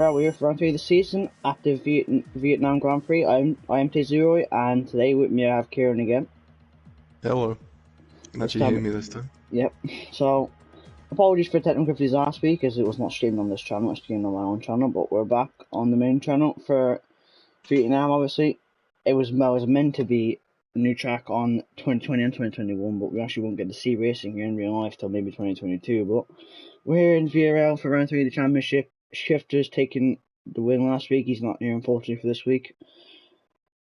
We're for round 3 of the season at the Vietnam Grand Prix. I'm T0, and today with me I have Kieran again. Hello. You can actually hear me this time. Yep. So, apologies for technical difficulties last week as it was not streamed on this channel, it was streamed on my own channel, but we're back on the main channel for Vietnam, obviously. It was meant to be a new track on 2020 and 2021, but we actually won't get to see racing here in real life till maybe 2022, but we're here in VRL for round 3 of the championship. Shifter's taking the win last week. He's not here, unfortunately, for this week.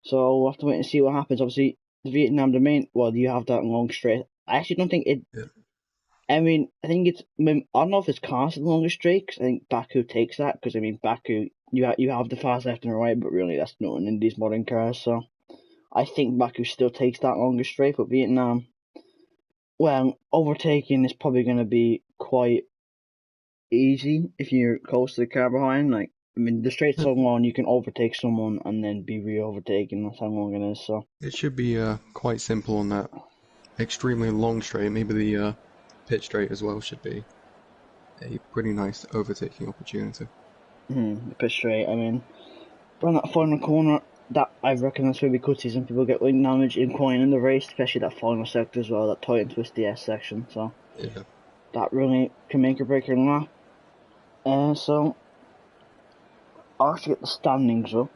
So we'll have to wait and see what happens. Obviously, the Vietnam domain, well, you have that long straight. I actually don't think it... Yeah. I mean, I think it's... I don't know if it's cast the longest straight, because I think Baku takes that, because, I mean, Baku, you have the fast left and right, but really that's nothing in these modern cars, so... I think Baku still takes that longest straight, but Vietnam... Well, overtaking is probably going to be quite easy if you're close to the car behind. Like, I mean, the straight's so long you can overtake someone and then be re-overtaken. That's how long it is. So it should be quite simple on that extremely long straight. Maybe the pit straight as well should be a pretty nice overtaking opportunity. The pit straight. I mean, around that final corner, that I reckon that's where we could see some people get wing damage in quite in the race, especially that final sector as well, that tight and twisty S section. So yeah, that really can make or break your lap. So I'll have to get the standings up.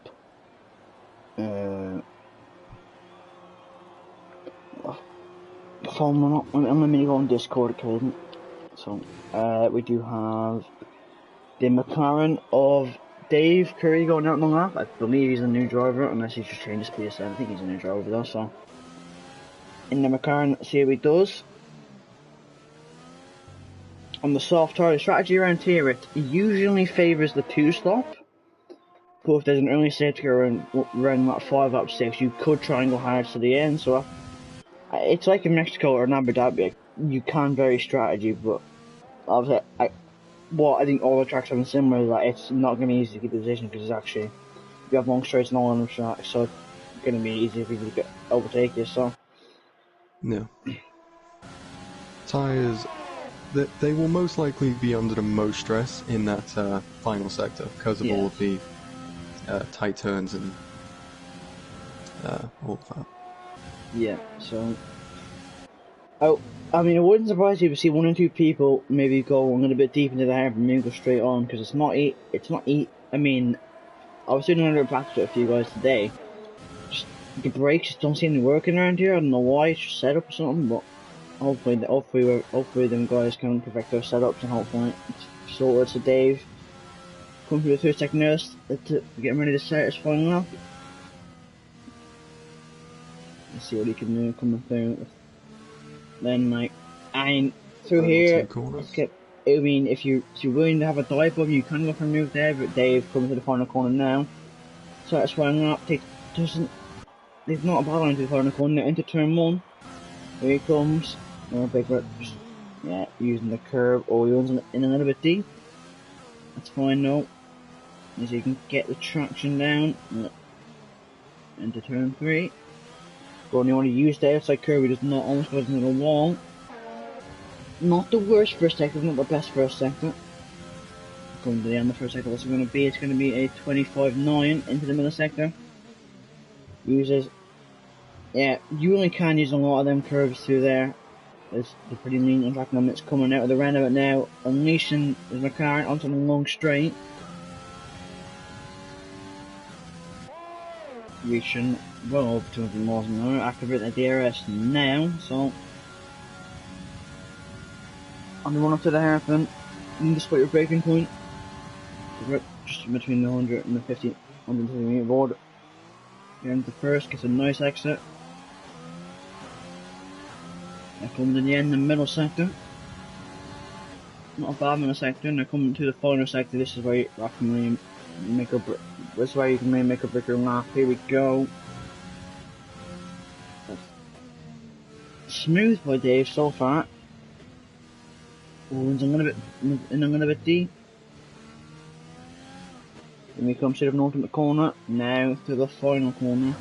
Formula, let me go on Discord, okay? So we do have the McLaren of Dave Curry going out on the lap. I believe he's a new driver, unless he's just changed his PSN. I think he's a new driver though. So in the McLaren, see how he does. On the soft tire, the strategy around here, it usually favours the 2-stop. But if there's an early safety car around like 5 up 6, you could try and go hard to the end. So it's like in Mexico or in Abu Dhabi, you can vary strategy, but obviously, I think all the tracks are similar is that it's not going to be easy to keep the position because it's actually, you have long straights and all on the tracks, so it's going to be easy for you to overtake you. So yeah, tires. They will most likely be under the most stress in that final sector because of all of the tight turns and all of that. Yeah, so... I mean, it wouldn't surprise you to see 1 or 2 people maybe go a little bit deep into the hair and maybe go straight on, because it's not I mean, I was doing another practice with a few guys today. Just, the brakes just don't seem to be working around here. I don't know why, it's just set up or something, but hopefully them guys can perfect their setups and hopefully it's sorted. So Dave, come through the 3rd nurse to get ready to start his final lap. Let's see what he can do coming through. Then like, and through here, I mean, if you're willing to have a dive bomb, you can go for a move there, but Dave coming to the final corner now. So that's why I'm up, there's not a bad line to the final corner, into turn 1. Here he comes. Just, using the curve, or he runs in a little bit deep. That's fine though, as you can get the traction down. Into turn 3. But you want to use the outside curve, he does not almost goes into the wall. Not the worst first sector, not the best first sector. Coming to the end of the first sector, what's it going to be? It's going to be a 25.9 into the middle sector. Uses, you only can use a lot of them curves through there. They're pretty lean on track limits coming out of the roundabout now, unleashing the McLaren onto the long straight. Reaching well over 200 miles an hour, activating the DRS now, so on the run up to the hairpin, you can split your braking point, just between the 100 and the 50, 150 meter board. Get into first, gets a nice exit. They're coming to the end, the middle sector. Not a bad middle sector, and they're coming to the final sector. This is where you can really make a break your lap. Here we go. Smooth by Dave so far. Runs a little bit deep. Then we come straight up north at the corner. Now to the final corner.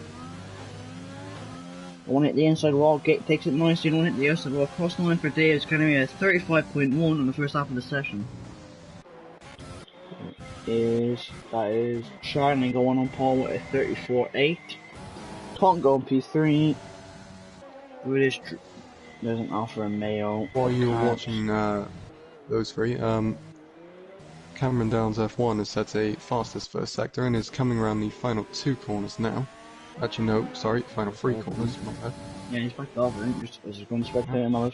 I want to hit the inside wall, Gate takes it nicely, I want to hit the outside wall, cross the line for Dave, it's going to be a 35.1 on the first half of the session. that is Charlie going on pole with a 34.8. Tom going P3. British, there's an Alpha and Mayo. While you were watching those three, Cameron Downs F1 has set a fastest first sector and is coming around the final 2 corners now. Actually, no, sorry, final 3 corners, my bad. Yeah, he's back over, just as he's going to spectate him out.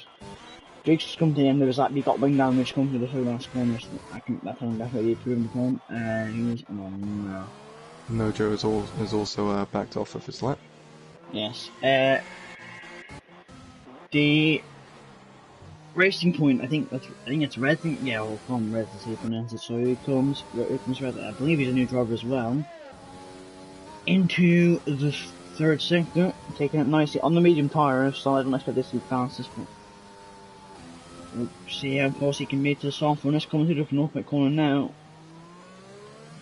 Jake's just come to the end of his lap, he got wing down, which comes to the 2 last corners. I think that can definitely prove him the point, and he was on Nojo has also backed off of his lap. Yes. The racing point, I think it's Red. Yeah, we'll call him Red to see if he pronounce it. So here comes Red. I believe he's a new driver as well. Into the 3rd sector, taking it nicely on the medium tyre, so I don't expect this to be fastest, but we'll see how close he can be to the soft one. Let's come to the penultimate corner now.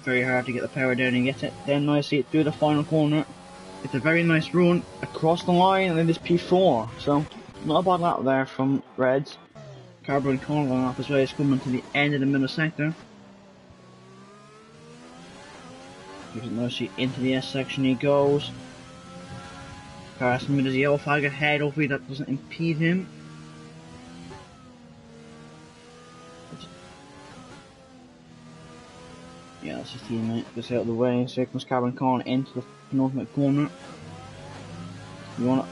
Very hard to get the power down and get it down nicely through the final corner. It's a very nice run across the line, and then this P4, so not a bad lap there from Reds. Carbon corner going off as well, he's coming to the end of the middle sector. Gives it nicely into the S section he goes. Carson with his yellow flag ahead, hopefully that doesn't impede him. Yeah, that's his teammate, gets out of the way, so here comes Carbon corner into the penultimate corner. You want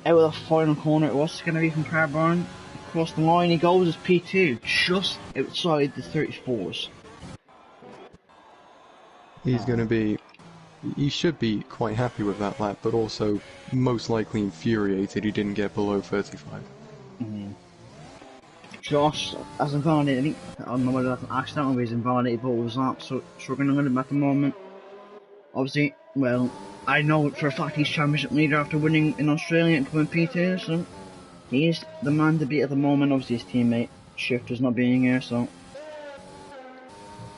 out of the final corner, what's going to be from Carbon? Across the line he goes as P2, just outside the 34s. He's going to be... He should be quite happy with that lap, but also most likely infuriated he didn't get below 35. Josh has invalidated, I don't know whether that's an accident or he's invalidated both of his laps, so struggling with him at the moment. Obviously, well, I know for a fact he's championship leader after winning in Australia and coming P2, so he is the man to beat at the moment. Obviously his teammate Shifter's not being here, so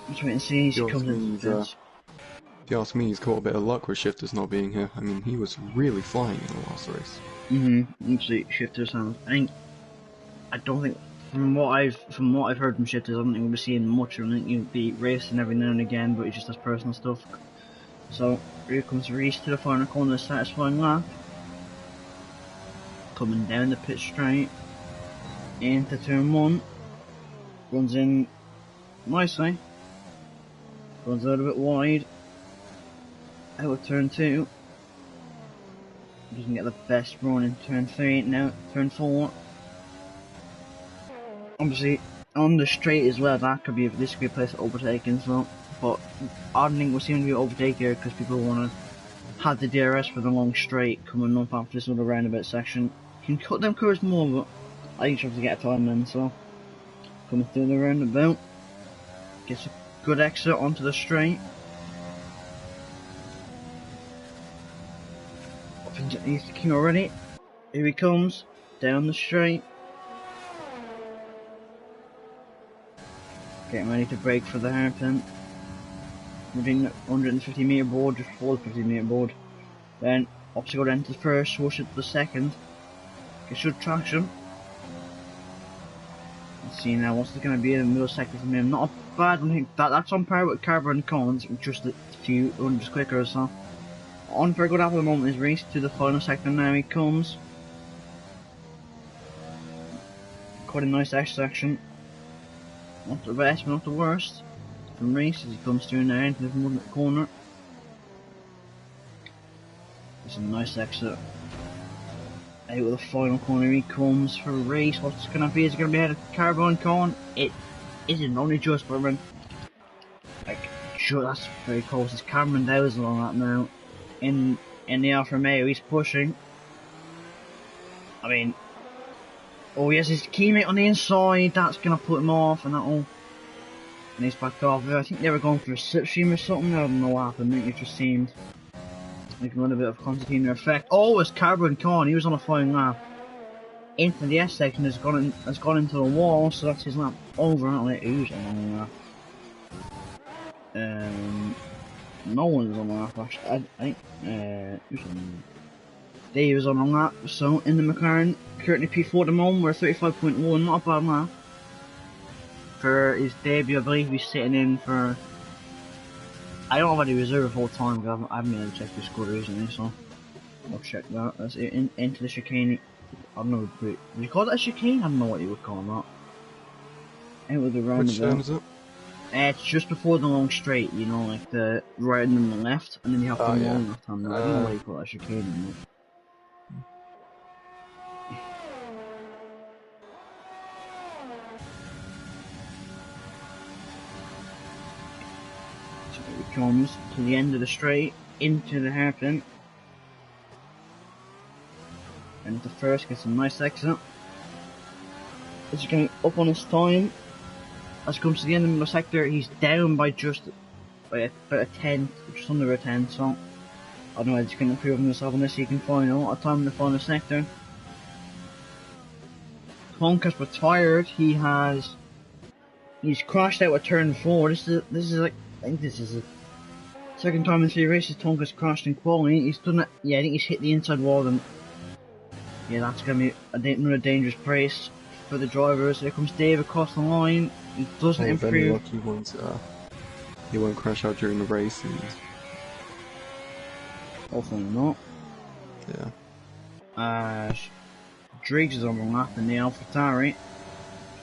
let's wait and see. He comes in If you ask me, he's caught a bit of luck with Shifters not being here. I mean, he was really flying in the last race. Obviously Shifters has, I don't think, from what I've heard from Shifters, I don't think we'll be seeing much of him. I think he'll be racing every now and again, but he just does personal stuff. So here comes Reese to the final corner, satisfying lap. Coming down the pit straight into turn 1. Runs in nicely. Runs a little bit wide. Out of turn 2. Doesn't get the best run in turn 3. Now turn 4. Obviously on the straight as well, this could be a place to overtake as well. But I don't think we'll see him to overtake here because people want to have the DRS for the long straight coming up after this little roundabout section. Can cut them curves more, but I think you have to get a time in, so coming through the roundabout. Gets a good exit onto the straight. Up into the king already. Here he comes, down the straight. Getting ready to brake for the hairpin. Moving 150 metre board, just before the 50 metre board. Then obstacle down to the first, swoosh it to the second. Gets good traction. Let's see now what's going to be in the middle sector from him. Not a bad one. That's on par with Carbon Cons, just a few hundreds quicker, so. On for a good half of the moment is race to the final sector now he comes. Quite a nice X section. Not the best, but not the worst. From race as he comes through now into the middle corner. It's a nice exit. Out of the final corner he comes for a race. What's it going to be? Is it going to be ahead of Carbon Con? It isn't, only just for him. Like, sure, that's very close. It's Cameron Dowes along that now. In the Alfa Romeo, he's pushing. I mean, oh, he has his teammate on the inside. That's going to put him off, and that'll. And he's back off. I think they were going for a slipstream or something. I don't know what happened. It just seemed like a little bit of concertina effect. Oh, it's Carbon Con. He was on a flying lap into the S section. Has gone into the wall, so that's his lap over. I don't know who's on the lap. No one's on the lap actually. I think who's on? Dave is on the lap. So in the McLaren, currently P4 at the moment. We're 35.1. Not a bad lap for his debut. I believe he's sitting in for I don't have any reserve full time because I haven't been able to check the score recently, so I'll check that. That's it, into the chicane. I don't know, would you call that a chicane? I don't know what you would call that. Out of the roundabout. Which turn is it? It's just before the long straight, you know, like the right and then the left, and then you have the long left hand. I don't know what you call that, chicane anymore. So it comes to the end of the straight, into the hairpin. And the first gets a nice exit. As you can up on his time. As it comes to the end of the sector, he's down by just about a tenth, just under a tenth, so I don't know if you can improve on yourself unless you can find out a time in the final sector. Tonka's retired, he's crashed out at turn 4, this is like, I think this is the second time in 3 races Tonka's crashed in quality. He's done it, yeah, I think he's hit the inside wall, and yeah, that's gonna be another dangerous race for the drivers. Here comes Dave across the line. He doesn't improve. He won't crash out during the race. Hopefully not. Yeah. Driggs is on the lap in the AlphaTauri.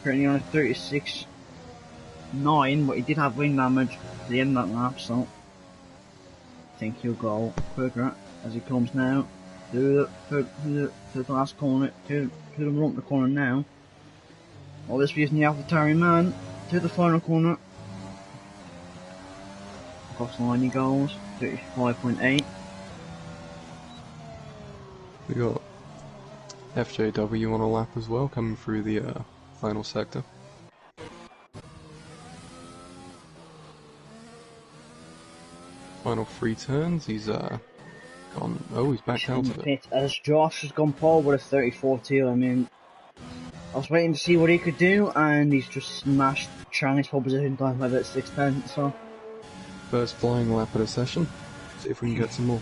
Currently on a 36.9, but he did have wing damage at the end of that lap, so I think he'll go quicker as he comes now to the last corner, to the rump the corner now. All this be using the AlphaTauri man to the final corner. Across the line he goes, 35.8. We got FJW on a lap as well, coming through the final sector. Final 3 turns, he's gone. Oh, he's back out of it. As Josh has gone pole with a 34.2. I mean, I was waiting to see what he could do, and he's just smashed Chang's pole position time by about 6 tenths. So first flying lap of the session. See if we can get some more.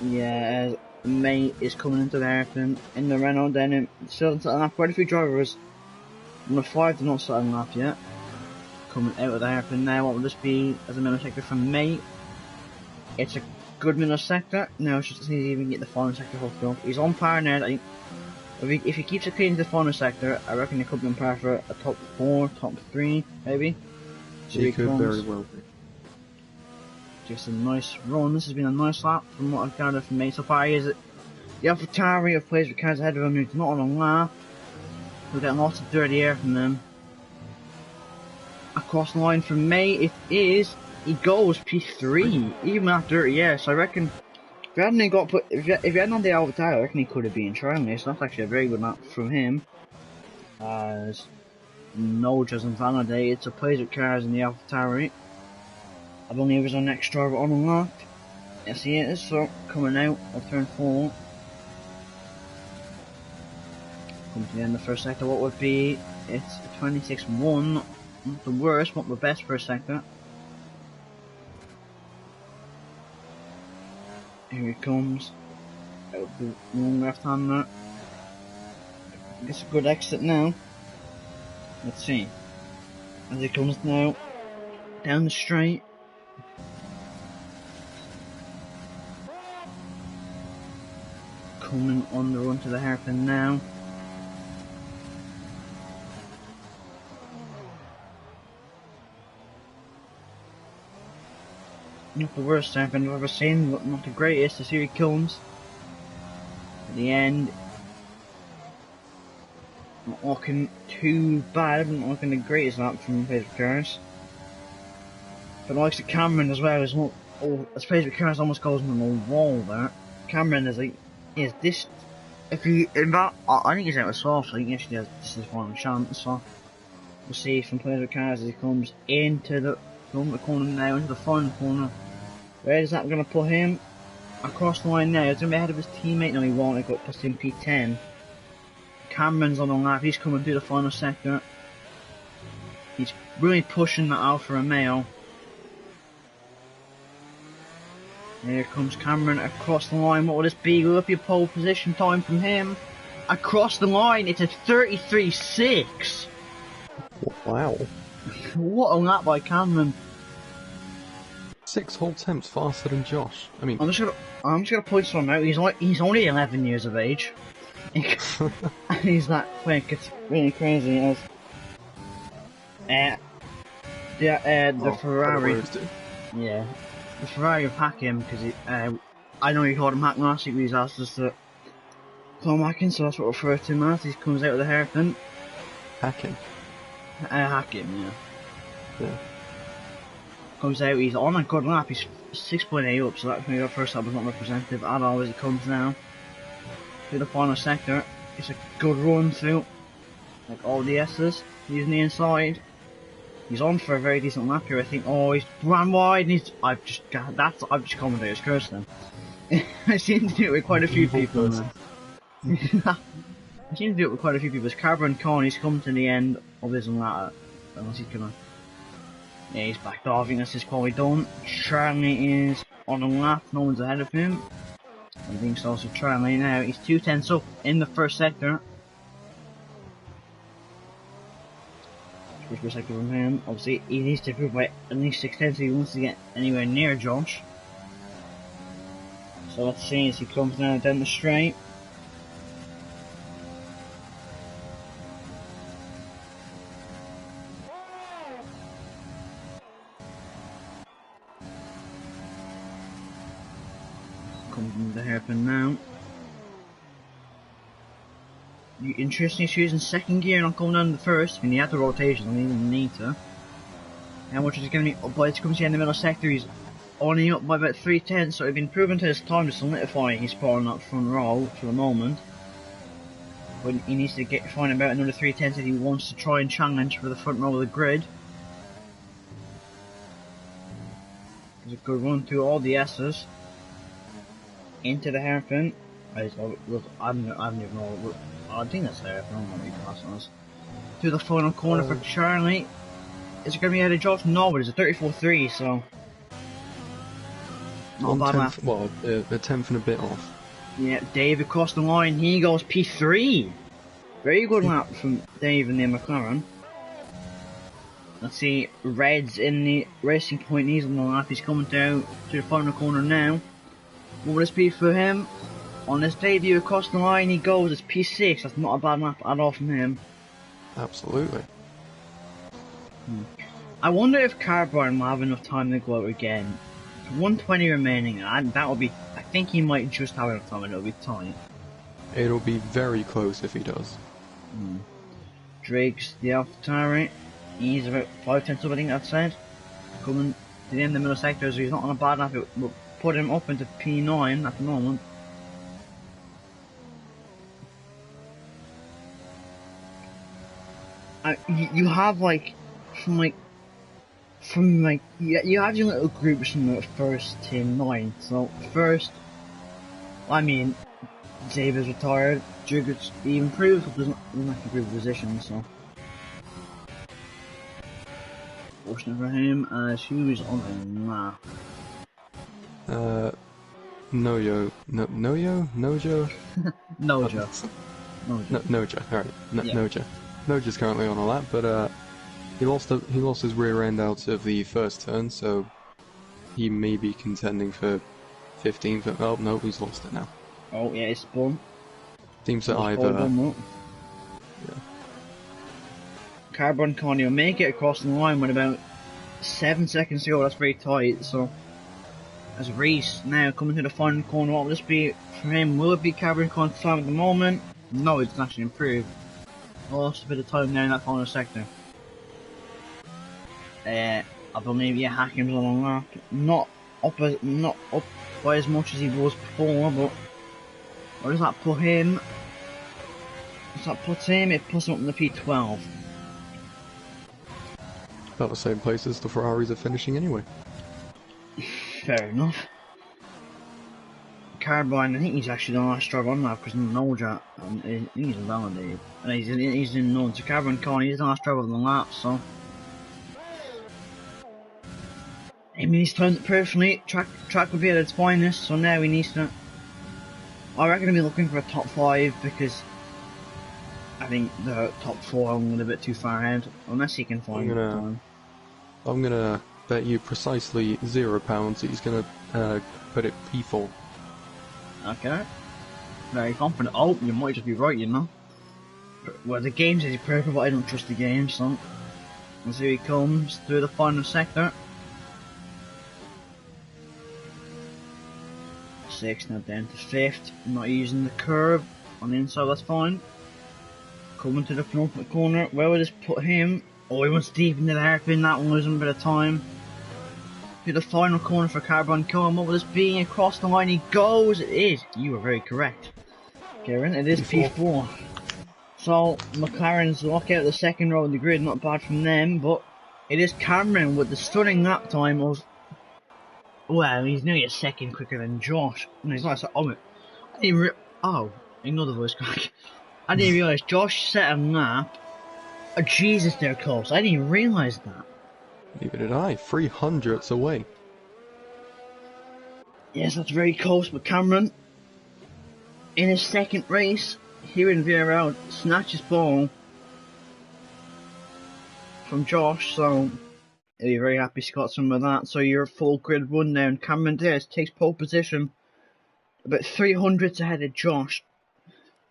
Yeah, May is coming into the hairpin in the Renault. Then still starting lap. Quite a few drivers. Number 5 did not start a lap yet. Coming out of the hairpin now. What will this be as a middle sector from May? It's a good middle sector. Now it's just to see if he can get the final sector hooked up. He's on par now. I think if he keeps it clean to the final sector, I reckon he could be on par for a top 4, top 3, maybe. So he could very well be. Just a nice run. This has been a nice lap from what I've gathered from me so far. Is it the AlphaTauri have plays with cars ahead of him who's not on a lap. We're getting lots of dirty air from them. Across the line from May, it is. He goes P3, even after dirty air. So I reckon if he hadn't got put, if he hadn't on the AlphaTauri, I reckon he could have been trying this. That's actually a very good lap from him. As no doesn't validate. It's a plays with cars in the AlphaTauri. I believe he's our next driver on unlocked. Yes, he is. So coming out of turn 4. Come to the end of the first sector. What would be? It's a 26.1. Not the worst, but the best first sector. Here he comes. Out the long left hander. Gets a good exit now. Let's see. As he comes now down the straight. Coming on the run to the hairpin now. Not the worst hairpin I've ever seen, but not the greatest. As here he comes. At the end. Not looking too bad, not looking the greatest lap from Facebook cars. But I like the Cameron as well. As Facebook cars almost goes on the wall there. Cameron is like. Is this, if he, in that, I think he's out of soft, so I think actually this is his final chance, so we'll see from players with cars as he comes into the corner now, into the final corner. Where is that going to put him? Across the line now, he's going to be ahead of his teammate, no he won't, he got pushed in P10. Cameron's on the lap, he's coming through the final sector. He's really pushing that Alfa Romeo. Here comes Cameron across the line. What will this be? Will it be a pole position time from him? Across the line, it's a 33.6. Wow. What a lap by Cameron. 6 whole attempts faster than Josh. I mean, I'm just gonna point something out. He's only 11 years of age. And he's that quick. It's really crazy. The Ferrari. Yeah, the Ferrari will hack him because I know he called him hack last week. He's asked us to call him hacking, so that's what we'll refer to him as. He comes out of the hairpin. Hacking. Hacking, yeah. Yeah. Comes out, he's on a good lap, he's 6.8 up, so that maybe our first lap was not representative at all as he comes now to the final sector. It's a good run through, like all the S's, using the inside. He's on for a very decent lap here, I think. Oh, he's ran wide, and I've just commented his curse then. I seem to do it with quite a few people. I seem to do it with quite a few people. It's Carbon Con, he's come to the end of his lap, unless he's gonna. Yeah, he's backed off. I think that's his quality done. Charlie is on a lap. No one's ahead of him. I think so. So Charlie now, he's 2/10 up in the first sector. First sector from him. Obviously, he needs to improve by at least 6/10 if he wants to get anywhere near Josh. So let's see as he comes now down the straight. Comes the hairpin now. Interesting, he's using second gear, not going down the first. I mean, he had the rotation, I didn't even need to. How much is he going to be up by? It comes here in the middle sector, he's only up by about 3/10, so he's been proven to his time to solidify his spot on that front row for the moment. But he needs to find about another 3/10 if he wants to try and challenge for the front row of the grid. There's a good run through all the S's. Into the hairpin. I don't even know. I think that's hairpin. I don't know what you pass on us. To the final corner for Charlie. Is it going to be out of Josh? No, but it's a 34.3, so. Not a bad lap. Well, a tenth and a bit off. Yeah, Dave across the line. He goes P3. Very good lap from Dave in the McLaren. Let's see. Red's in the racing point. He's on the lap. He's coming down to the final corner now. What will this be for him? On his debut across the line he goes, it's P6, that's not a bad lap at all from him. Absolutely. I wonder if Carbon will have enough time to go out again. 120 remaining, and that will be, I think he might just have enough time and it'll be tight. It'll be very close if he does. Drake's the AlphaTauri, he's about 5/10 up I think that said. Coming to the end of the middle sector, so he's not on a bad lap, it will put him up into P9 at the moment. You have you have your little groups from the first to 9. So first, I mean, Xavier's retired. Jurgit's improved, but doesn't improve position. So fortunate for him, as he was on a lap. Nojo. Nojo. Nojo. Alright. Yeah. Nojo. Noja's currently on a lap, but he lost his rear end out of the first turn, so he may be contending for 15th. Oh no, he's lost it now. Oh yeah, it's spun. Seems that either. Yeah. Carbon Connie will make it across the line with about 7 seconds to go. That's very tight. So as Reese now coming to the final corner, what will this be for him? Will it be Carbon Con's time at the moment? No, it's actually improved. Lost a bit of time now in that final sector. I believe Hackham's on lap. Not up by as much as he was before, but where does that put him? Does that put him? It puts him up in the P12. About the same place as the Ferraris are finishing anyway. Fair enough. Carbine, I think he's actually the last driver on that because Noja, I think he's invalidated. And he's in none. So Carbine Con, he's the last driver on the lap, so. I mean, he's timed it perfectly. Track would be at its finest, so now he needs to. I reckon he'll be looking for a top 5 because I think the top 4 are a little bit too far ahead, unless he can find time. I'm gonna bet you precisely £0 that he's going to put it P4. Okay. Very confident. Oh, you might just be right, you know. Well, the game says he's perfect, but I don't trust the game, so. And here he comes through the final sector. 6th, now down to 5th. Not using the curve on the inside, that's fine. Coming to the front corner. Where would this put him? Oh, he went deep into the hairpin. That one losing a bit of time. To the final corner for Carbon Cohen. What will this be? Across the line he goes. It is. You were very correct, Kieran. It is P4. So, McLaren's lock out the second row of the grid. Not bad from them, but it is Cameron with the stunning lap time of. Well, he's nearly a second quicker than Josh. No, he's not. Oh, I didn't oh, ignore the voice crack. I didn't realise Josh set a lap. Oh, Jesus, they're close. I didn't realise that. Neither did I. 300ths away. Yes, that's very close, but Cameron, in his second race, here in VRL, snatches ball from Josh, so he'll be very happy he's got some of that. So you're full grid run now, and Cameron Diaz takes pole position, about 300ths ahead of Josh.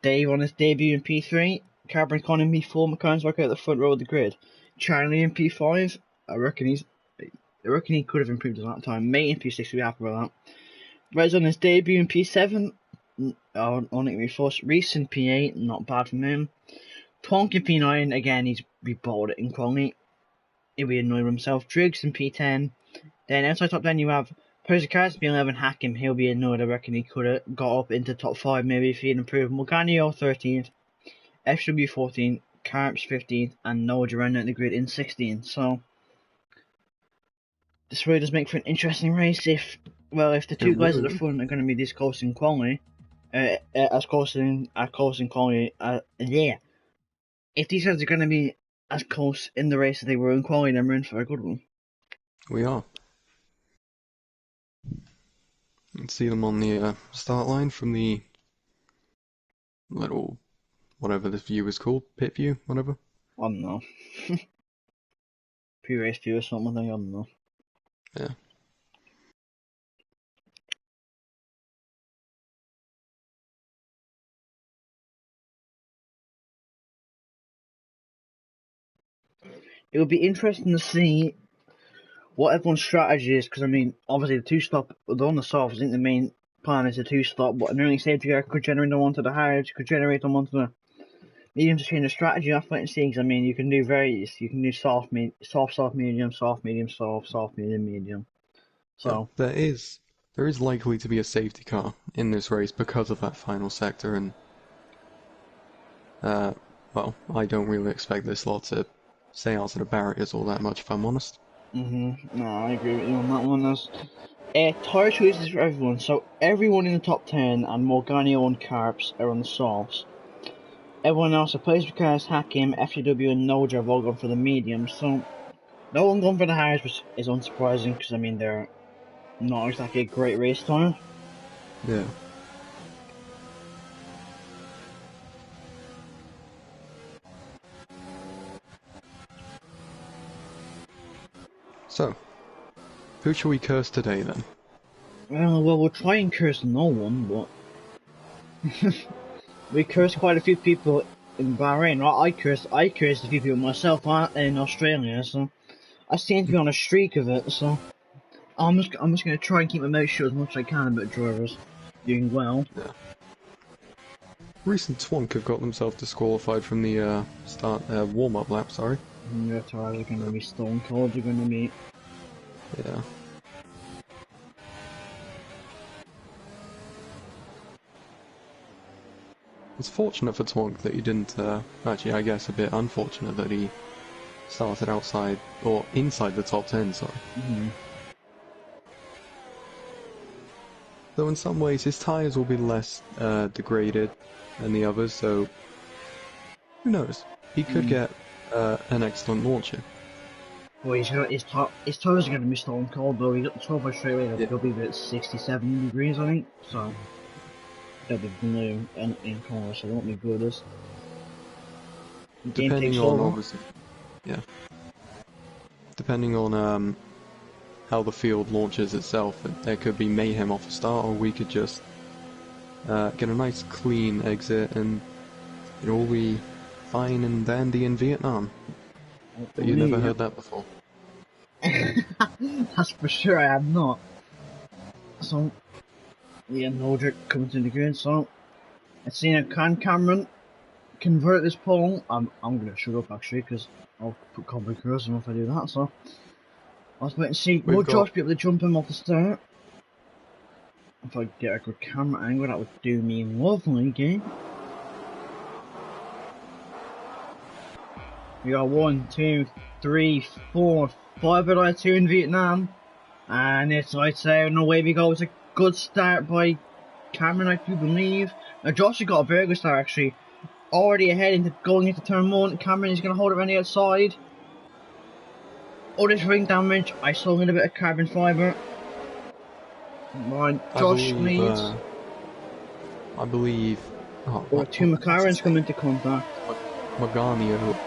Dave on his debut in P3, Carbon Con in P4, McLaren's work out the front row of the grid. Charlie in P5, I reckon he could have improved at that time. Mate in P6, we'll be happy about that. Red's on his debut in P7, only P4, Reese in P8, not bad from him. Twonk in P9, again, he's reballed it in quality. He'll be annoyed with himself. Driggs in P10. Then outside top 10 you have Persicaris P11, Hakim, he'll be annoyed. I reckon he could have got up into top 5 maybe if he'd improved. Mulganio 13th, FW 14th, Carps 15th, and Noja round out the grid in 16th. So this really does make for an interesting race if the two guys at the front are going to be this close in quality, as close in quality, yeah. If these guys are going to be as close in the race as they were in quality, then we're in for a good one. We are. Let's see them on the start line from the little, whatever this view is called, pit view, whatever. I don't know. Pre-race view or something, I don't know. Yeah. It would be interesting to see what everyone's strategy is, because I mean, obviously the two-stop, they're on the soft. I think the main plan is a two-stop, but an early safety car could generate them onto the hards, could generate them onto the medium to change the strategy. I've wait and see, because I mean, you can do various, you can do soft, medium, soft, medium, medium. So there is likely to be a safety car in this race because of that final sector, and well, I don't really expect this lot to stay out of the barriers all that much, if I'm honest. No, I agree with you on that one. There's tyre choices for everyone. So everyone in the top 10 and Morganio and Carps are on the softs. Everyone else, the place because Hakim, FTW and Noja have all gone for the mediums. So no one gone for the hards, which is unsurprising because I mean they're not exactly a great race time. Yeah. So, who shall we curse today then? Well, we'll try and curse no one, but we cursed quite a few people in Bahrain. I cursed a few people myself in Australia, so I seem to be on a streak of it. So I'm just gonna try and keep my mouth shut as much as I can about drivers doing well. Yeah. Recent Twonk have got themselves disqualified from the warm-up lap. Sorry. Their tires are gonna be stone cold. They're gonna be. Yeah. It's fortunate for Twonk that he didn't, actually I guess a bit unfortunate that he started outside, or inside the top 10, sorry. Though in some ways his tyres will be less degraded than the others, so who knows? He could get an excellent launcher. Well, his tires are gonna be stone cold though. He got the 12 straight away. They'll be about 67 degrees, I think. So. They'll be blue and in colour, so they won't be good as. Depending on obviously, yeah. Depending on how the field launches itself. There could be mayhem off the start, or we could just get a nice clean exit and it'll all be fine and dandy in Vietnam. But you never heard that before. That's for sure, I have not. So, yeah, Nodric coming to the green, so let's see now, can Cameron convert this pole? I'm gonna shut up actually, because I'll put combat cursor if I do that, so let's wait and see. Will Josh be able to jump him off the start? If I get a good camera angle, that would do me lovely, game. We got 1, 2, 3, 4, 5 out of 2 in Vietnam. And it's right there, and away we go. It's a good start by Cameron, I do believe. Now Josh has got a very good start actually. Already ahead into going into turn 1. Cameron is going to hold it around the outside. Oh, this ring damage. I saw a little bit of carbon fibre. Right, Josh leads. I believe. Two McLarens come into contact. Maganio.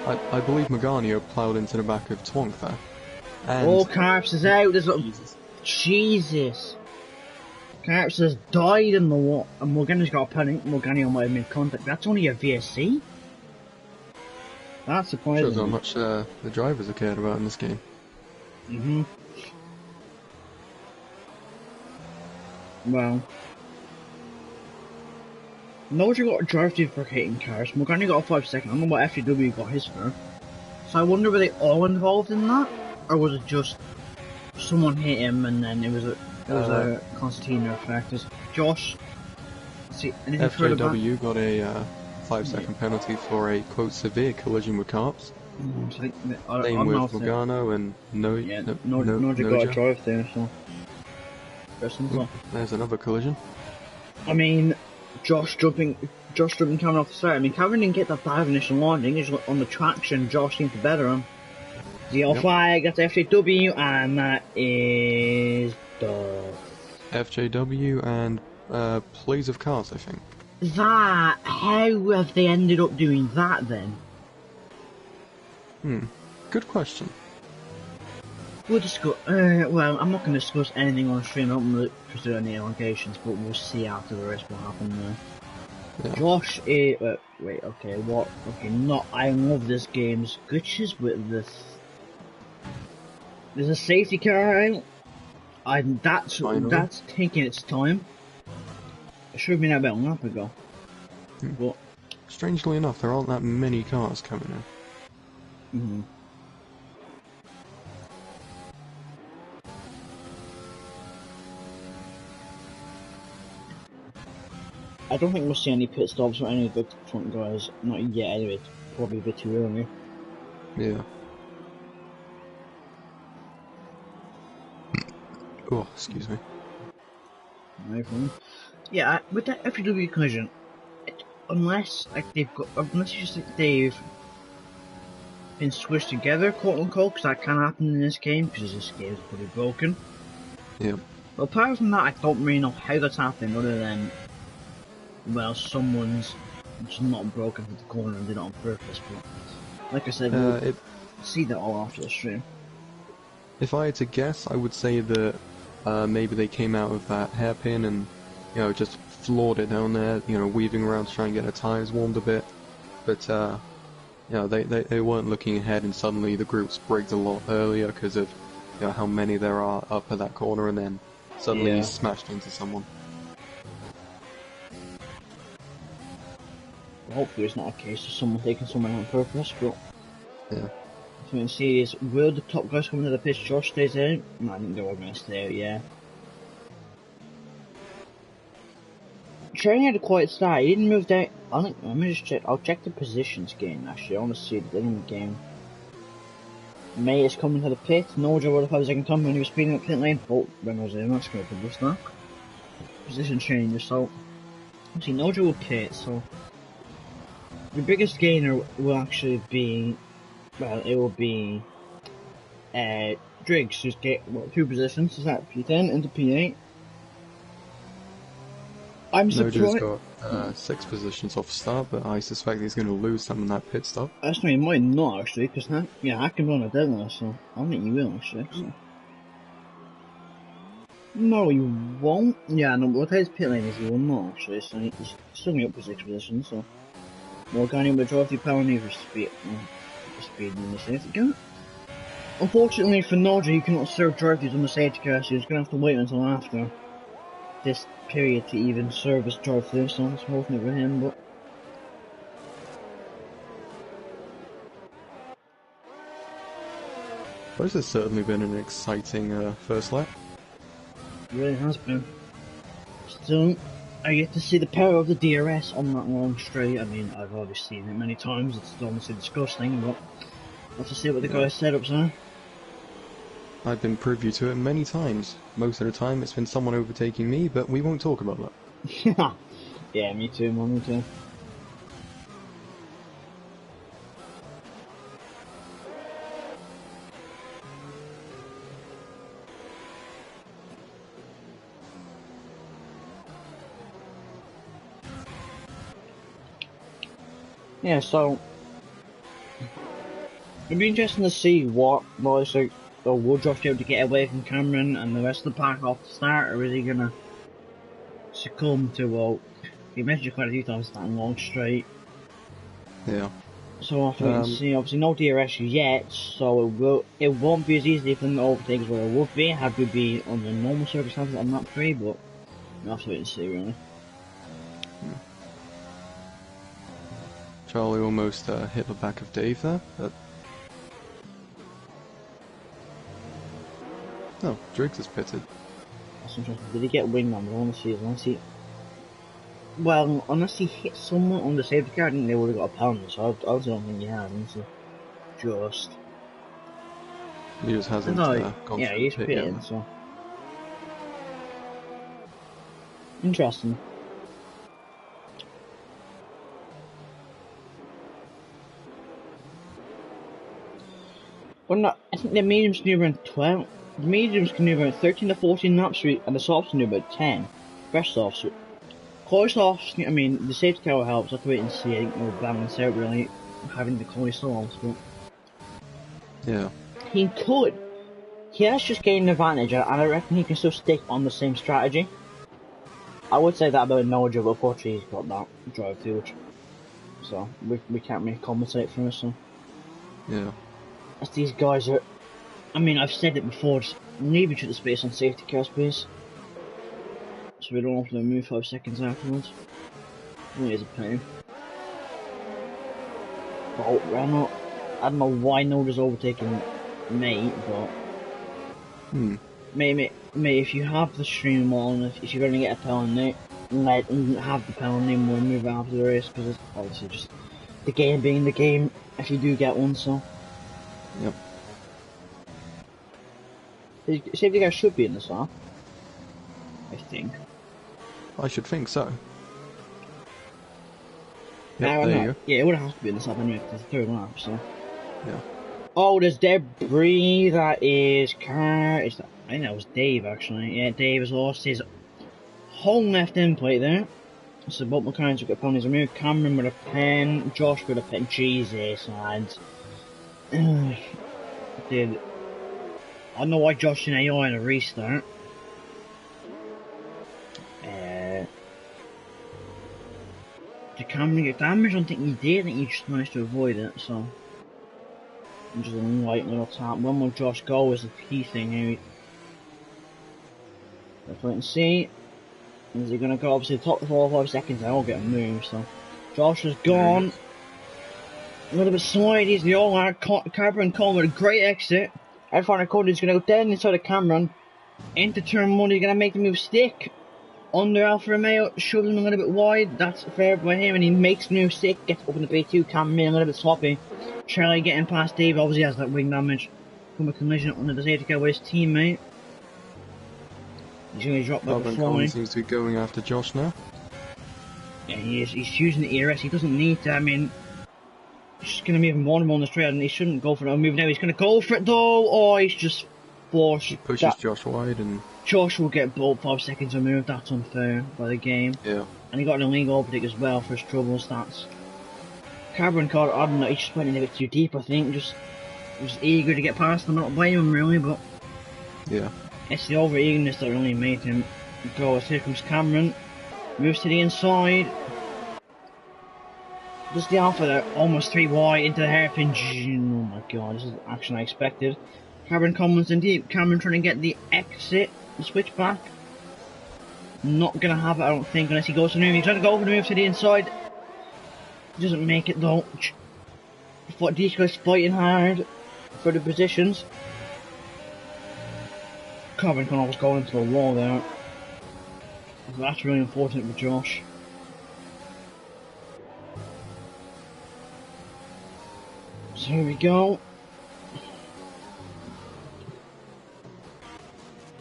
I believe Maganio ploughed into the back of Twonk there. And Carps is out. There's Jesus. Carps has died in the water. And Morgana's got a panic. Maganio might have made contact. That's only a VSC? That's surprising. Shows how much the drivers are cared about in this game. Well, Nodric got a drive duplicating cars. Morgana got a 5-second. I don't know what FTW got his for. So I wonder were they all involved in that, or was it just someone hit him and then it was a concertina effect? Josh, see anything further back? FJW got a 5-second penalty for a quote severe collision with Carps. Same with Morgano and Nodric got a drive there, so. There's another collision. I mean, Josh jumping Cameron off the start. I mean, Cameron didn't get that bad initial landing. He's on the traction. Josh seemed to better him. The flag, that's FJW, and that is the FJW and Plays of Cars, I think. How have they ended up doing that then? Good question. We'll discuss. Well, I'm not going to discuss anything on stream. I don't want to pursue any allegations, but we'll see after the rest what happened there. Yeah. Josh, wait, okay, what? Okay, I love this game's glitches with this. There's a safety car out, and that's taking its time. It should have been out about a lap ago. But strangely enough, there aren't that many cars coming in. I don't think we'll see any pit stops for any of the front guys. Not yet, anyway. It's probably a bit too early. Yeah. Oh, excuse me. No problem. Yeah, with that FW collision, unless they've been squished together, quote unquote, because that can happen in this game, because this game is pretty broken. Yeah. But apart from that, I don't really know how that's happened, other than, well, someone's just not broken for the corner and did it on purpose. But like I said, we'll see that all after the stream. If I had to guess, I would say that maybe they came out of that hairpin and, you know, just floored it down there, you know, weaving around to try and get their tires warmed a bit. But, you know, they weren't looking ahead, and suddenly the groups braked a lot earlier because of, you know, how many there are up at that corner, and then suddenly you smashed into someone. Hopefully it's not a case of someone taking someone on purpose, but yeah. So we can see is, will the top guys come into the pitch? Josh stays out? No, I think they were going to stay out, yeah. Training had a quiet start. He didn't move down. Let me just check. I'll check the positions game actually. I want to see the in the game. May is coming to the pit. Nojo would have had a second time when he was speeding up pit lane. Oh, when was it? That's going to boost that. Position changes, so. See, Nojo will pit, so. The biggest gainer will actually be. Well, it will be. Driggs just get, what, 2 positions? Is that P10 into P8? I'm surprised. Nojo's got 6 positions off start, but I suspect he's going to lose some in that pit stop. Actually, he might not actually, because I can run a deadline, so I think he will actually. So. No, he won't. Yeah, no, but his pit lane is he will not actually, so he's still going up for 6th position, so. We're going with drive through power new for speed in the safety car. Unfortunately for Nodri, you cannot serve drive-throughs on the safety car, so he's going to have to wait until after this period to even service drive-through, so it's unfortunate for him, but... But this has certainly been an exciting first lap. It really has been. Still, I get to see the power of the DRS on that long straight. I mean, I've already seen it many times, it's honestly disgusting, but let's just see what the guy's setups are. I've been privy to it many times. Most of the time it's been someone overtaking me, but we won't talk about that. Yeah, me too, man, me too. Yeah, so it'd be interesting to see what Woodruff be able to get away from Cameron and the rest of the pack off the start, or is he gonna succumb to, well, he mentioned quite a few times that long straight. Yeah. So we'll have to wait and see. Obviously no DRS yet, so it won't be as easy for them to overtake as what it would be had we be under normal circumstances on lap 3, but we'll have to wait and see really. Charlie almost hit the back of Dave there, but... Oh, Driggs has pitted. That's interesting. Did he get wingman? I want to see it. Well, unless he hit someone on the safety car, I think they would have got a penalty, so I also don't think he has, just... He just hasn't gone yeah, through he's the pit pitting, yet. so... Interesting. Well, no, I think the mediums can do around 12. The mediums can do around 13 to 14 laps, and the softs can do about 10. Fresh softs. Close softs, I mean, the safety car helps. I have to wait and see. I think we'll balance out really, having the close softs, but. Yeah. He could. He has just gained an advantage, and I reckon he can still stick on the same strategy. I would say that about Noja, but unfortunately he's got that drive too, so we can't really compensate for it, so. Yeah. As these guys are, I mean, I've said it before, just leave each other space on safety car space. So we don't have to move 5 seconds afterwards. It is a pain. But I don't know why Noda's overtaking me, but... Mate, if you have the stream on, if you're going to get a penalty, have the penalty and we'll move after the race, because it's obviously just the game being the game, if you do get one, so... Yep. Safety car should be in this lap. I think. I should think so. Yep, No, there you go. Yeah, it would have to be in this lap anyway, because it's the third lap, so... Yeah. Oh, there's debris, that is car... I think that was Dave, actually. Yeah, Dave has lost his whole left end plate there. So both McLarens have got penalties removed. Cameron with a pen, Josh with a pen. Jesus, lads. Dude, I don't know why Josh and AI in a restart. Did Cameron get damaged? I don't think he did. I think he just managed to avoid it, so. Just a light little tap. When will Josh go is the key thing here. Let's wait and see. Is he going to go obviously the top 4 or 5 seconds? I'll get a move, so. Josh is gone. A little bit slidey. He's the all-out Cameron Cole with a great exit. Everyone recorded is going to go down inside of Cameron. Into turn 1, he's going to make the move stick. Under Alfa Romeo, shoving him a little bit wide. That's fair by him, and he makes the move stick. Gets up in the P2. Cameron a little bit sloppy. Charlie getting past Dave. Obviously has that wing damage from a collision under the safety car with his teammate. He's going to drop that before. Seems to be going after Josh now. Yeah, he is. He's using the ERS. He doesn't need to. I mean, he's just going to move him one on the straight, and he shouldn't go for that move now. He's going to go for it though. Oh, he's just forced. He pushes Josh wide, and Josh will get both 5 seconds removed. That's unfair by the game. Yeah. And he got an illegal overtake as well for his trouble stats. Cameron Carter, I don't know, he just went in a bit too deep, I think. Just was eager to get past him. I don't blame him really, but yeah. It's the over eagerness that really made him go. As here comes Cameron, moves to the inside. Does the alpha there, almost 3 wide into the hairpin. Oh my god, this is action I expected. Cameron comes in deep. Cameron trying to get the exit, the switch back. Not gonna have it, I don't think, unless he goes to the move. He's trying to go for the move to the inside. Doesn't make it though. But these guys fighting hard for the positions. Cameron can always go into the wall there. So that's really unfortunate for Josh. So here we go.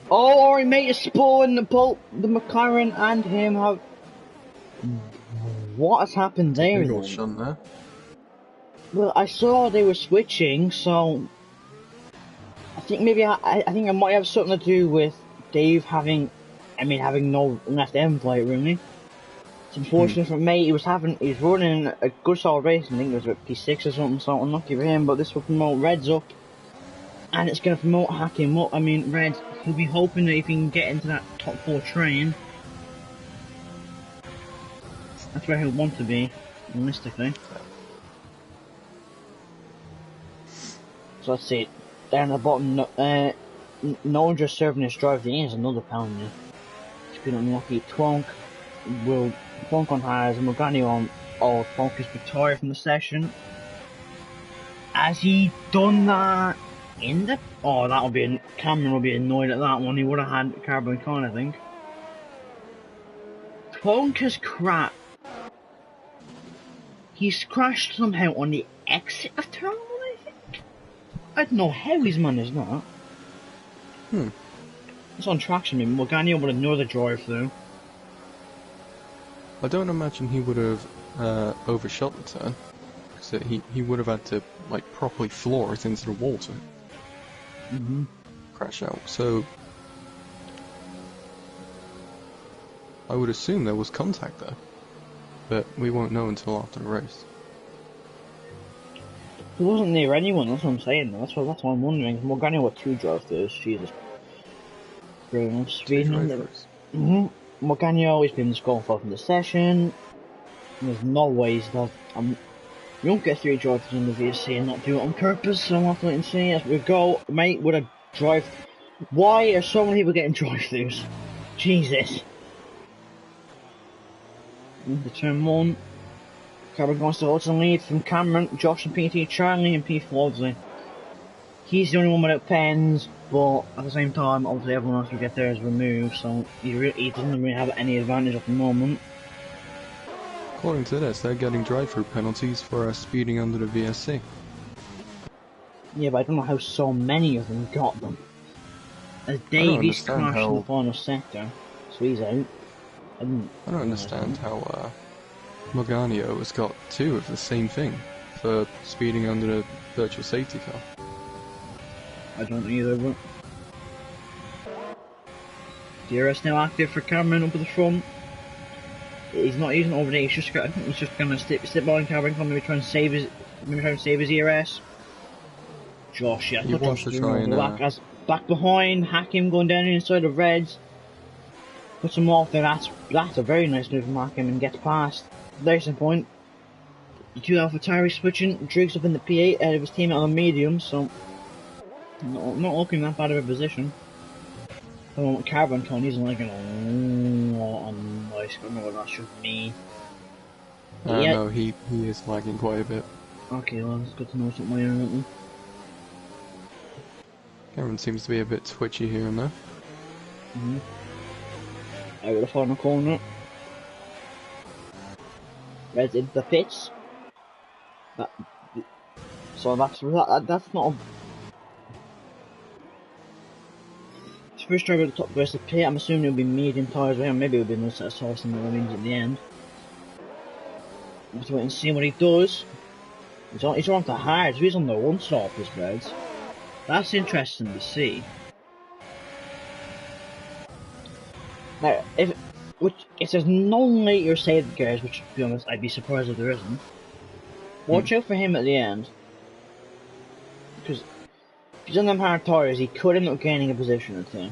Oh, alright mate, is spawned both the McLaren and him have... What has happened there Big then? old shunt there. Well, I saw they were switching, so... I think maybe I think it might have something to do with Dave having no left end plate really. It's unfortunate for me, he was running a good solid race, I think it was about P6 or something, so unlucky for him, but this will promote Reds up. And it's going to promote Hakim up. I mean, Red, he'll be hoping that if he can get into that top 4 train, that's where he'll want to be, realistically. So let's see, down the bottom, no one just serving his drive, the is another penalty. It's been unlucky. Twonk on Harris and Morgani on. Oh, Twonk is retired from the session. Has he done that? Cameron will be annoyed at that one. He would have had Carbon Con, I think. Twonk has crashed. He's crashed somehow on the exit of turn 1, I think. I don't know how he's managed that. It's on traction, maybe. Morgani would have another drive through. I don't imagine he would have overshot the turn. So he would have had to like properly floor it into the wall to crash out. So I would assume there was contact there, but we won't know until after the race. He wasn't near anyone, that's what I'm saying. That's what I'm wondering. Morgani what 2 drive-throughs, Jesus. Brilliant. Speeding under. Morgani always been disqualified from the session. There's no ways that you don't get 3 drive-throughs in the VSC and not do it on purpose, so I'm have to wait and see. As we go, mate, with a drive. Why are so many people getting drive-throughs? Jesus. Into turn 1. Cameron wants to hold some lead from Cameron, Josh and PT Charlie and P. Fordsley. He's the only one without pens, but at the same time, obviously everyone else will get theirs removed, so he doesn't really have any advantage at the moment. According to this, they're getting drive-through penalties for speeding under the VSC. Yeah, but I don't know how so many of them got them. As Davies crashed in the final sector, so he's out. I don't understand how Morganio has got 2 of the same thing for speeding under the virtual safety car. I don't either, but... DRS now active for Cameron up at the front. He's not using over there, I think he's just gonna sit behind Cameron, maybe try and save his ERS. Josh, yeah, I thought Josh was doing back behind, Hakim going down inside of Reds. Puts him off there, that's a very nice move from Hakim and gets past. Racing point. The 2 AlphaTauri switching, Driggs up in the P8 ahead of his teammate on the medium, so not looking that bad of a position. The moment Carbon Tony's like, oh, nice, I don't know what that should mean. No, he is lagging quite a bit. Okay, well, it's good to know something like that. Cameron seems to be a bit twitchy here and there. Out of the final corner. Red's into the pits. So that's not a... It's first driver at the top versus the pit. I'm assuming it'll be medium tyres around. Maybe it'll be another set of tyres in the range at the end. We'll have to wait and see what he does. He's on to hard, so he's on the 1-stop, this Reds. That's interesting to see. Now, if there's no later saved guys, which to be honest, I'd be surprised if there isn't. Watch out for him at the end. Because if he's on them hard tyres, he could end up gaining a position or 2.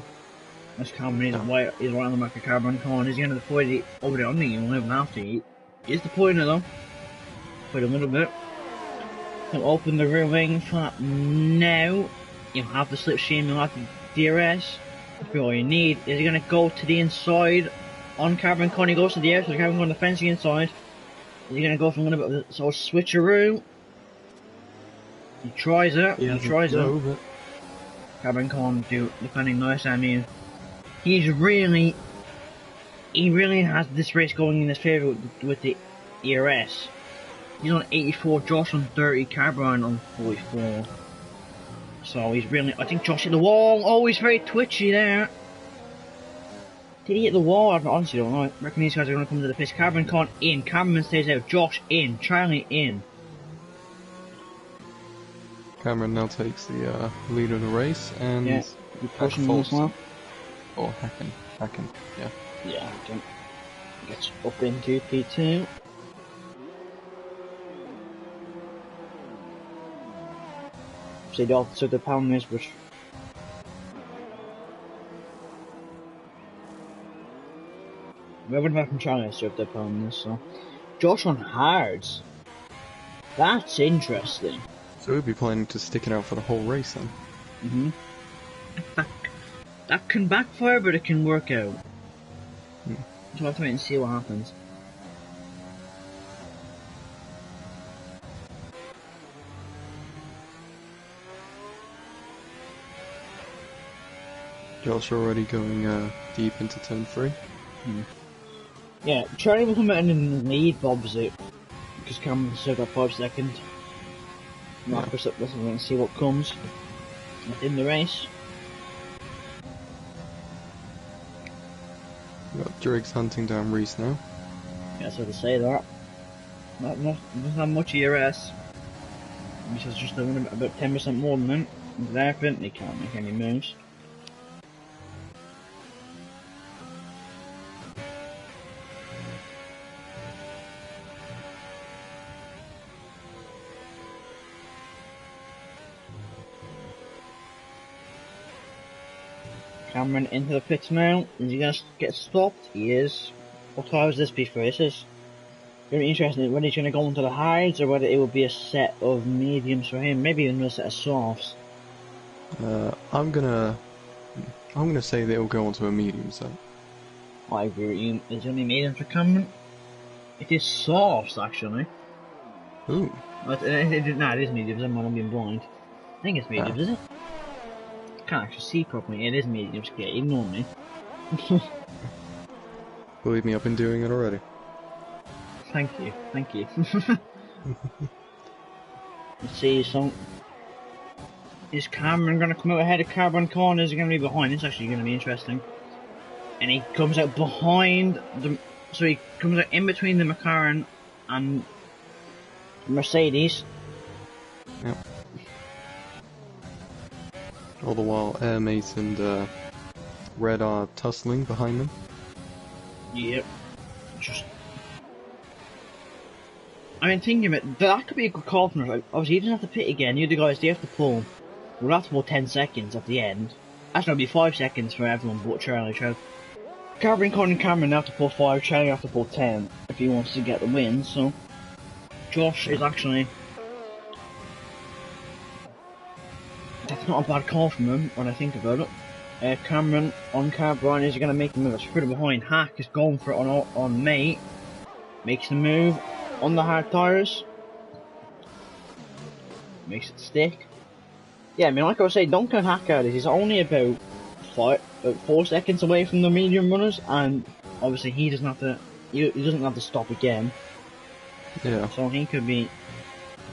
This Cameron is right on the back of Carbon Con. He's going to avoid it over there on the you'll never have to eat. Here's the pointer though. Wait a little bit. He'll open the rear wing flap now. You'll have the slipstream, you'll have the DRS. That's all you need. Is he going to go to the inside on Carbon Con? He goes to the outside, Carbon Con on the fencing inside. Is he going to go for a little bit of a sort of switcheroo? He tries it. He tries it. But... Carbon Con defending nice. I mean, he really has this race going in his favour with the ERS. He's on 84, Josh on 30, Carbon on 44. So he's really, I think Josh hit the wall. Oh, he's very twitchy there. Did he hit the wall? I honestly don't know. I reckon these guys are going to come to the pits. Carbon Con in, Cameron stays out, Josh in, Charlie in. Cameron now takes the lead of the race, and yeah, you're pushing this now. Or Hacken, yeah. Yeah, Hacken gets up into P2. So the opposite of the pound is which we haven't had from China served their pound this, so Josh on hards. That's interesting. So we'll be planning to stick it out for the whole race then. That can backfire, but it can work out. So I'll have to wait and see what happens. Josh already going deep into turn 3. Yeah, Charlie will come out in the lead, opposite, because Cameron's still got 5 seconds. Marcus up this and see what comes in the race. We've got Driggs hunting down Reese now. Yeah, so to say that. Not much ERS. This is just doing about 10% more than him. Therefore, they can't make any moves. Cameron into the pits now. Is he going to get stopped? He is. What car is this be for? This is very interesting whether he's going to go into the hards or whether it will be a set of mediums for him. Maybe another set of softs. I'm gonna say that it'll go onto a medium set. I agree with you. Is it only mediums for Cameron? It is softs actually. Ooh. Nah, it is mediums. I'm being blind. I think it's mediums, is it? Can't actually see properly. It is medium scale, ignore me. Believe me, I've been doing it already. Thank you. Let's see, so is Cameron going to come out ahead of Carbon Con? Is he going to be behind? It's actually going to be interesting. And he comes out behind the, so he comes out in between the McLaren and Mercedes. Yep. All the while, Airmate and Red are tussling behind them. Yep. I mean, thinking of it, that could be a good call from us. Like, obviously, he doesn't have to pit again. The other guys, they have to pull. We'll have to pull 10 seconds at the end. Actually, it'll be 5 seconds for everyone but Charlie. Carbon Con and Cameron have to pull 5. Charlie have to pull 10 if he wants to get the win. So, Josh is actually. That's not a bad call from him when I think about it. Cameron on Carbon is going to make the move. It's further behind. Hack is going for it on Mate. Makes the move on the hard tyres. Makes it stick. Yeah, I mean, like I was saying, don't count Hack out. He's only about 4 seconds away from the medium runners, and obviously he doesn't have to. He doesn't have to stop again. Yeah. So he could be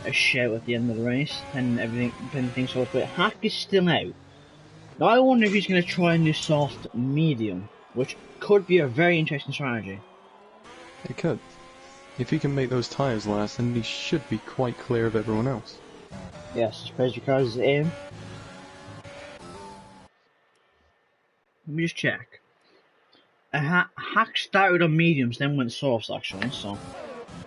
a shout at the end of the race, and everything sort of. But Hack is still out. Now I wonder if he's going to try and do soft medium, which could be a very interesting strategy. It could. If he can make those tyres last, then he should be quite clear of everyone else. Yes, pressure cars is in. Let me just check. Hack started on mediums, then went softs actually, so.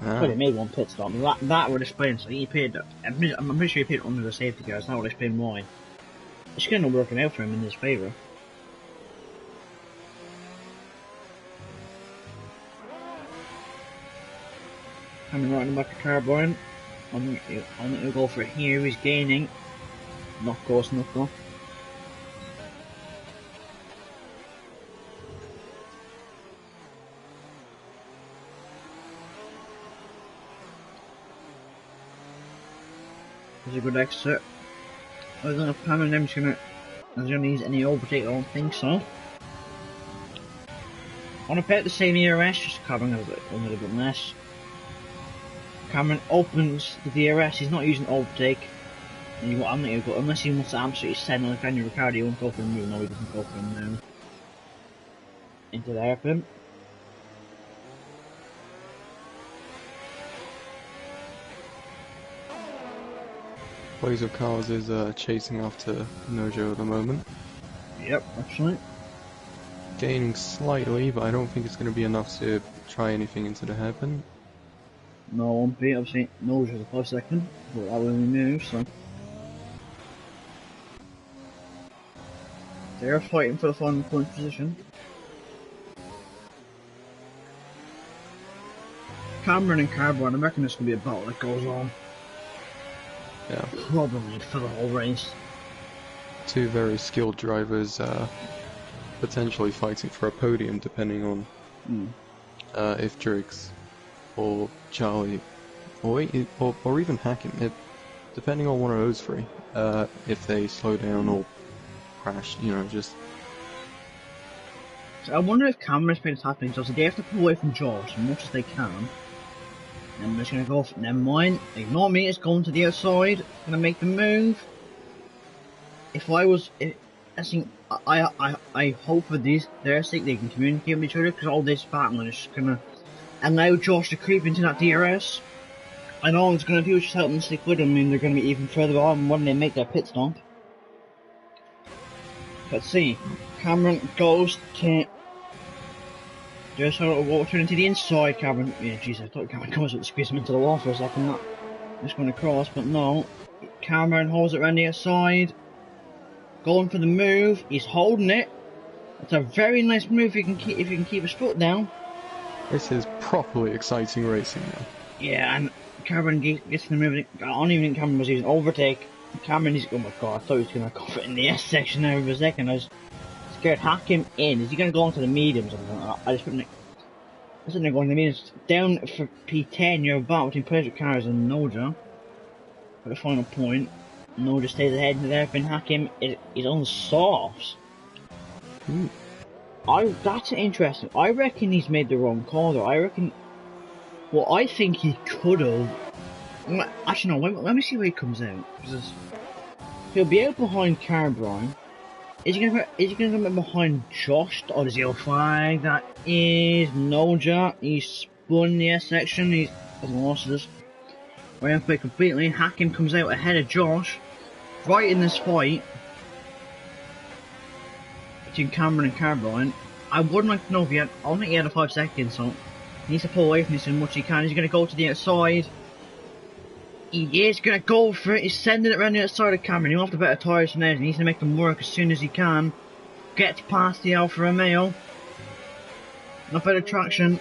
But he made one pit stop. That would explain. So he paid. I'm pretty sure he paid under the safety cars. That would explain why. It's kind of working out for him in his favour. Coming right in the back of Carbine. I'm gonna go for it here. He's gaining. Not close enough though. There's a good exit. I don't know if Pam and them's gonna use any overtake. I don't think so. On about the same ERS, just covering a little bit less. Cameron opens the DRS, he's not using overtake. And you I'm not going to go, unless he wants to absolutely send like Daniel Ricciardo, he won't go for a move. No, he doesn't go for a move. Into the hairpin. Blaze of Cars is chasing after Nojo at the moment. Yep, actually. Gaining slightly, but I don't think it's going to be enough to try anything into the hairpin. No, won't be. Obviously, Nojo's a 5 second, but that will move, so. They're fighting for the final point position. Cameron and Carbon, I reckon this will be a battle that goes on. Yeah. Probably for the whole race. Two very skilled drivers potentially fighting for a podium depending on if Driggs or Charlie or even Hackett, depending on one of those three, if they slow down or crash, you know, just... So I wonder if Cameron's been happening, so they have to pull away from George as much as they can. And I'm just gonna go for, never mind, ignore me, it's going to the outside, gonna make the move. If I was, I think, I hope for their sake they can communicate with each other, because all this battling is just gonna allow Josh to creep into that DRS. And all it's gonna do is just help them stick with him, and they're gonna be even further on when they make their pit stop. Let's see, Cameron goes to... Just turn into the inside, Cameron. Yeah, jeez, I thought Cameron comes up to squeeze him into the wall for a second. That just going across, but no. Cameron holds it around the outside. Going for the move. He's holding it. It's a very nice move if you can keep his foot down. This is properly exciting racing now. Yeah, and Cameron gets the move. I don't even think Cameron was using overtake. Cameron is... Oh my god, I thought he was going to go for it in the S section there for a second. I was scared. Hack him in. Is he going to go into the mediums? I just put I think they're going to the mediums. Down for P10, you're about between Pleasure Cars and Noja. For the final point. Noja stays ahead into there. Been Hack him. He's on the softs. That's interesting. I reckon he's made the wrong call though. I reckon... Well, I think he could have... Actually, no, let me see where he comes out. Because he'll be out behind Carbine. Is he gonna come in behind Josh? Oh, there's the yellow flag. That is Noja. He's spun the S section. He's lost this. Right on play completely. Hakim comes out ahead of Josh. Right in this fight between Cameron and Carbine. I wouldn't like to know if he had... I don't think he had a 5 seconds, so he needs to pull away from this as much as he can. He's gonna go to the outside. He is going to go for it. He's sending it around the outside of Cameron. He'll have to better tyres from there. He needs to make them work as soon as he can. Gets past the Alfa Romeo. Not better traction.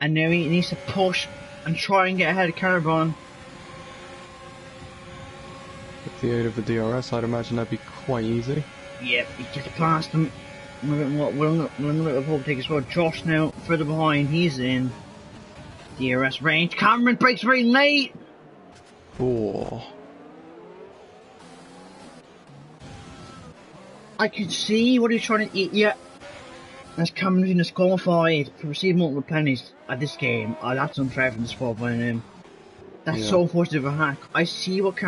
And now he needs to push and try and get ahead of Carbon. With the aid of the DRS, I'd imagine that'd be quite easy. Yep, he gets past him. With a little overtake as well. Josh now further behind. He's in DRS range. Cameron brakes very late. Oh. I can see what he's trying to eat. Yeah. As Cameron is qualified for receiving multiple penalties at this game. Oh, that's unfair from disqualifying him. That's so fortunate of a hack. I see what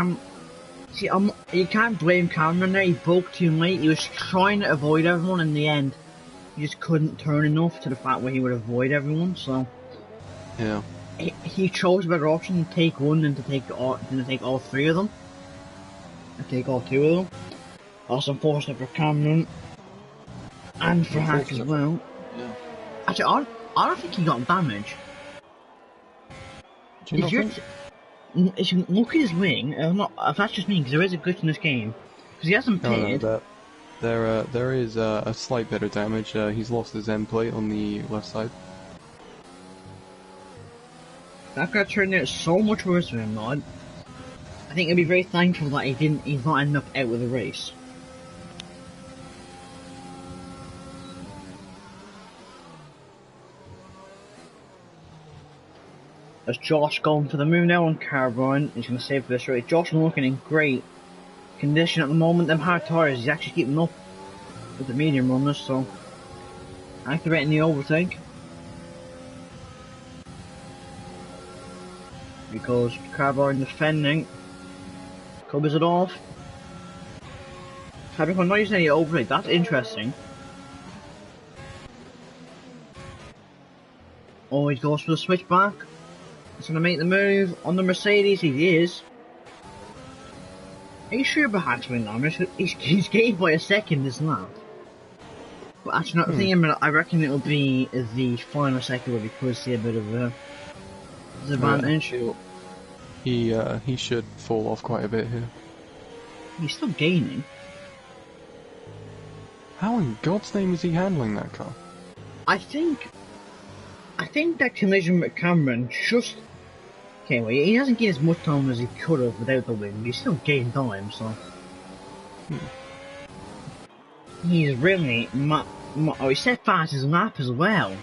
See, you can't blame Cameron there. He broke too late. He was trying to avoid everyone in the end. He just couldn't turn enough to the fact where he would avoid everyone, so... Yeah. He chose a better option to take one than to take all three of them. Or take all two of them. That's unfortunate for Cameron. And for Hack as well. Yeah. Actually, I don't think he got damage. Do you not think? If you look at his wing, if that's just me, because there is a glitch in this game. Because he hasn't pitted. No, there is a slight bit of damage. He's lost his end plate on the left side. That could have turned out so much worse for him, though. I think he'll be very thankful that he's not ended up out with the race. There's Josh going for the move now on Carbine. He's going to save this race. Josh looking in great condition at the moment. Them hard tyres, he's actually keeping up with the medium runners, so activating the overtake. Because Carbine defending. Covers it off. Carbine not using any overtake, that's interesting. Oh, he goes for the switchback. He's going to make the move on the Mercedes, he is. Are you sure about Haxman now? He's gained by a second, isn't that? But actually, not thinking about it, I reckon it'll be the final second where we could see a bit of a disadvantage. He should fall off quite a bit here. He's still gaining. How in God's name is he handling that car? I think that collision with Cameron just... Okay, well, he hasn't gained as much time as he could have without the win, but he's still gained time, so... He's really... he set fast his lap as well.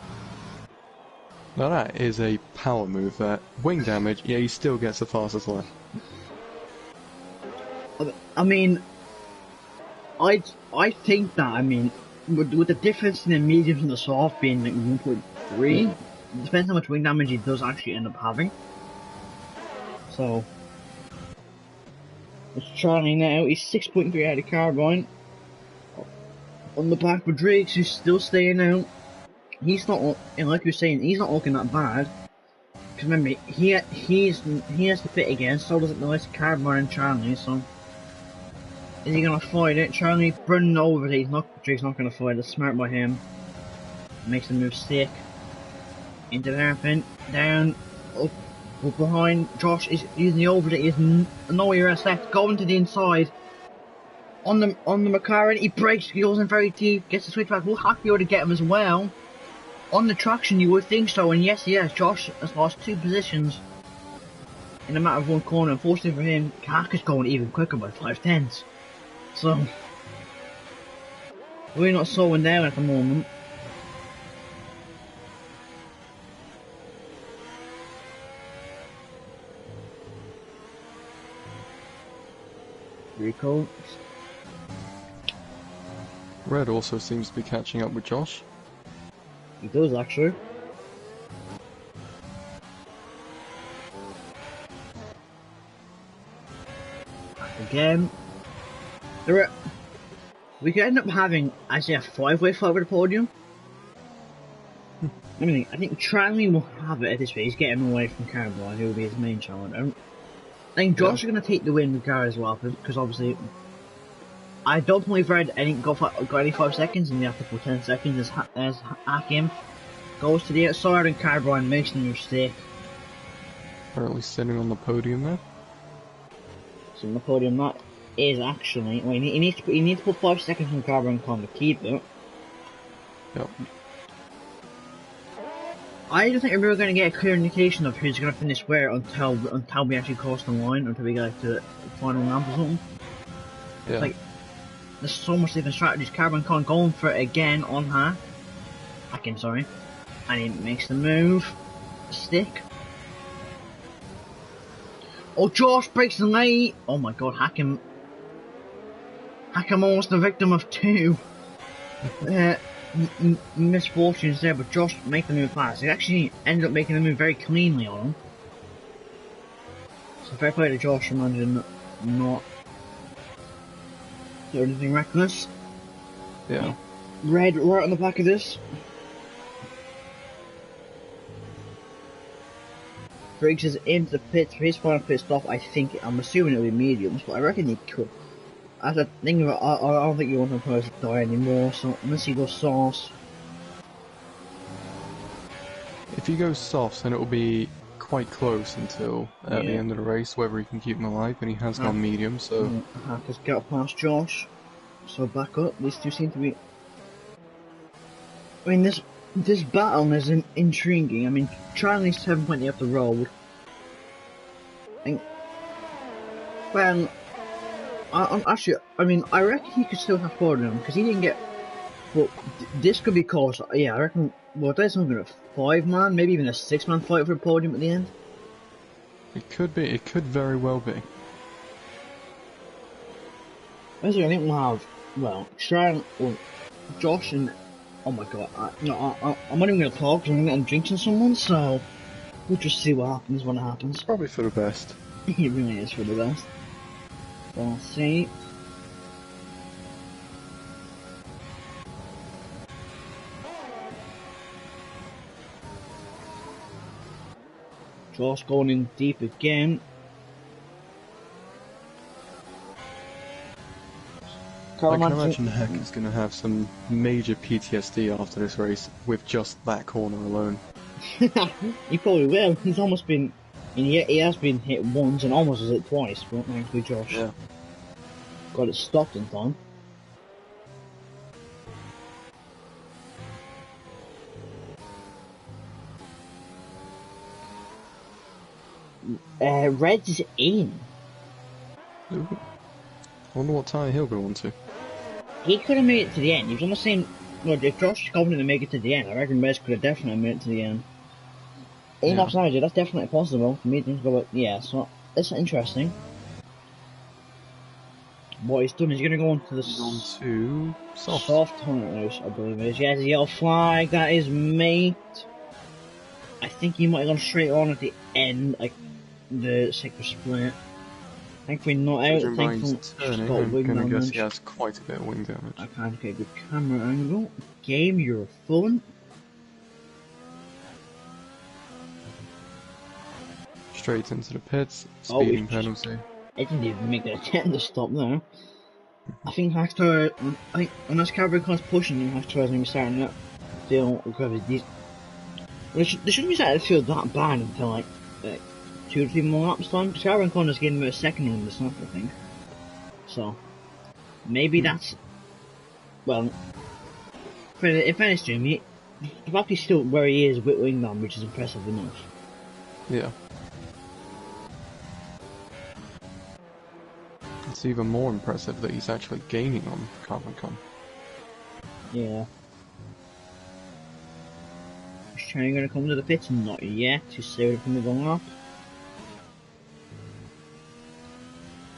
Now that is a power move there. Wing damage, yeah, he still gets the fastest lap. I mean... I think that, I mean, with the difference in the mediums and the soft being like 1.3, it depends how much wing damage he does actually end up having. So, it's Charlie now, he's 6.3 out of Carbine. On the back with Drakes, who's still staying out. He's not, and like you're saying, he's not looking that bad. Because remember, he has to fit again, so does the rest of Carbine and Charlie, so... Is he gonna fight it? Charlie running over it, Drake's not gonna fight it, smart by him. Makes the move stick. Into the hairpin, down, up behind. Josh is using the overtake, he's nowhere else left, going to the inside. On the McLaren, he brakes, he goes in very deep, gets the switchback, will happy to get him as well. On the traction you would think so, and yes, Josh has lost 2 positions in a matter of 1 corner. Unfortunately for him, Hack is going even quicker by 5/10. So, we're not slowing down at the moment. Rico. Red also seems to be catching up with Josh. He does actually. Again. We could end up having, I say, a 5-way fight for the podium. I think Tranley will have it at this rate. He's getting away from Carbine, who will be his main challenger. I think Josh is going to take the win with Gar as well, because obviously, I don't believe Red got any 5 seconds, and you have to put 10 seconds as Hakim goes to the outside, and Carbine makes the mistake. Currently sitting on the podium there. So on the podium, that is actually, well, he needs to put 5 seconds on Carbine Con to keep it. Yep. I don't think we're really going to get a clear indication of who's going to finish where until we actually cross the line, until we get to the final lap or something. Yeah. Like, there's so much different strategies. Carbine Con going for it again on Hakim, sorry. And he makes the move. Stick. Oh, Josh breaks the lane. Oh my god, Hakim almost the victim of 2 misfortunes there, but Josh make the move fast. He actually ended up making the move very cleanly on him. So fair play to Josh for managing not do anything reckless. Yeah. Red right on the back of this. Briggs is into the pits for his final pit stop. I'm assuming it'll be mediums, but I reckon he could. As I think of it, I don't think you want him to die anymore, so unless he goes sauce. If he goes soft, then it will be quite close until the end of the race, whether he can keep him alive, and he has gone medium, so... Hackers get past Josh, so back up. These two seem to be... I mean, This battle is intriguing. I mean, Charlie's 7.8 up the road. And, well, I mean, I reckon he could still have podium because he didn't get. But this could be close. Yeah, I reckon. Well, there's something a 5-man, maybe even a 6-man fight for the podium at the end. It could be. It could very well be. Basically, I think we'll have, well, Josh and, oh my god, I'm not even going to talk because I'm going to end drinking someone, so we'll just see what happens when it happens. Probably for the best. It really is for the best. So we'll see. Josh going in deep again. I can imagine Heck is going to have some major PTSD after this race with just that corner alone. He probably will. He's almost been, he has been hit once and almost was hit twice, but thankfully Josh got it stopped in time. Red's in. Ooh. I wonder what tyre he'll go on to. He could have made it to the end. He was on the same. Well, if Josh is confident to make it to the end, I reckon Reds could have definitely made it to the end. In offside, that's definitely possible for me to go. But yeah, so it's interesting. What he's done is he's going to go on to the soft tires, I believe it is. Yes, the yellow flag. That is mate. I think he might have gone straight on at the end, like the sector split. Thankfully not out. Thankfully turning. I'm going to guess he has quite a bit of wing damage. I can't get a good camera angle. Game, you're fun. Straight into the pits. Speeding penalty. It didn't even make an attempt to stop there. I think Hackster, unless Carbon Con's pushing him, Hackster isn't even starting to feel recovered. They shouldn't be starting to feel that bad until like 2 or 3 more laps time. Because Carbon Con is getting about a second on the snap, I think. So, maybe that's, well, in fairness to him, the fact he's still where he is with Wingman, which is impressive enough. Yeah. It's even more impressive that he's actually gaining on Carbon Con. Yeah. Is Chang going to come to the pits? Not yet. He's saving from the going up.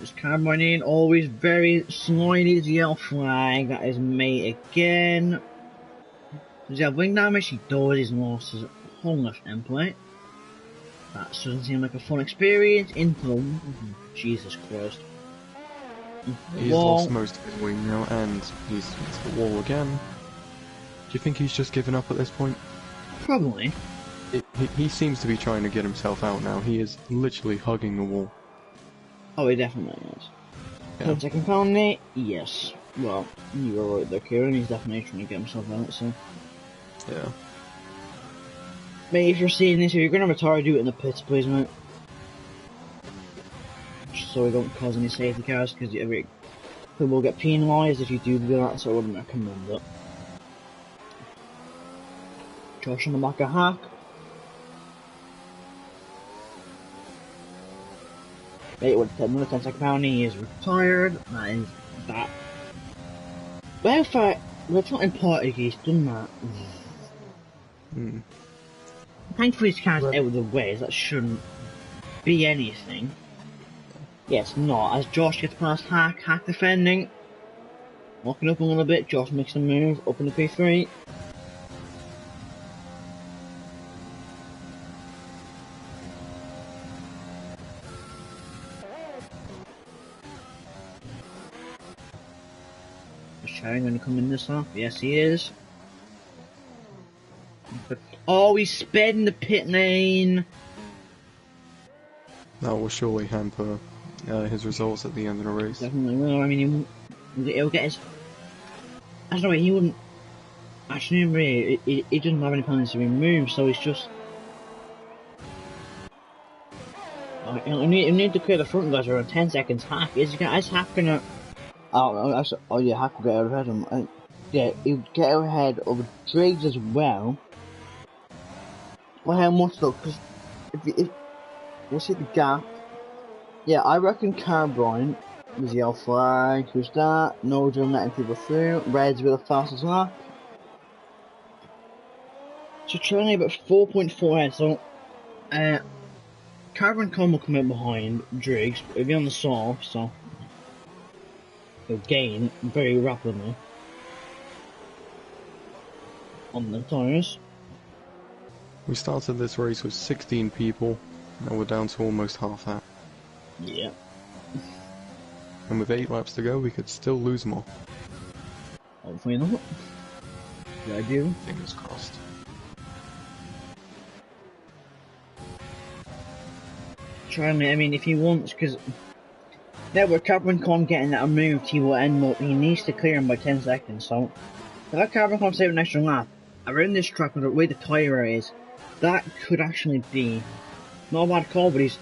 This Carbon in, always very slimy. The yellow flag. That is mate again. Does he have wing damage? He does. He's lost his whole left end plate. That doesn't seem like a fun experience. Into the... Jesus Christ. He's lost most of his wing now, and he's into the wall again. Do you think he's just given up at this point? Probably. He seems to be trying to get himself out now. He is literally hugging the wall. Oh, he definitely is. Yeah. 10-second penalty? Yes. Well, you were right there, Kieran. He's definitely trying to get himself out, so... Yeah. Mate, if you're seeing this, if you're going to retire, do it in the pits, please, mate. Just so we don't cause any safety cars, because people will get penalised if you do that, so I wouldn't recommend it. Josh on the back of Hack. Mate, with another 10-second penalty, he is retired. That is that. Well, it's not important he's done that. Thankfully, his car's out of the way, so that shouldn't be anything. Yes, not. As Josh gets past Hack defending. Walking up a little bit, Josh makes a move, up in the P3. Is Sharon going to come in this lap? Yes, he is. Oh, he's sped in the pit lane. That will surely hamper his results at the end of the race. Definitely will. I mean, he'll get his... I don't know, he wouldn't... Actually, really, he doesn't have any penalties to remove, so he's just... He'll need to clear the front guys around 10 seconds. Hack, is Hack gonna... Oh yeah, Hack will get out ahead of him. Yeah, he'll get out ahead of Driggs as well. Well, how much though? Because if we'll see the gap. Yeah, I reckon Carbrine was yellow flag. Who's that? No drum letting people through. Red's with the fastest lap. So Charlie about 4.4 ahead. So, Carbrine Con will come out behind Driggs. It'll be on the soft, so he'll gain very rapidly on the tyres. We started this race with 16 people, and we're down to almost half that. Yeah. And with 8 laps to go, we could still lose more. Hopefully not. Yeah, I do. Fingers crossed. Charlie, I mean, if he wants, because now with Carbrine Con getting that removed, he will end up, he needs to clear him by 10 seconds, so if that Carbrine Con save an extra lap, around this track, with the way the tyre is, that could actually be not a bad call, but he's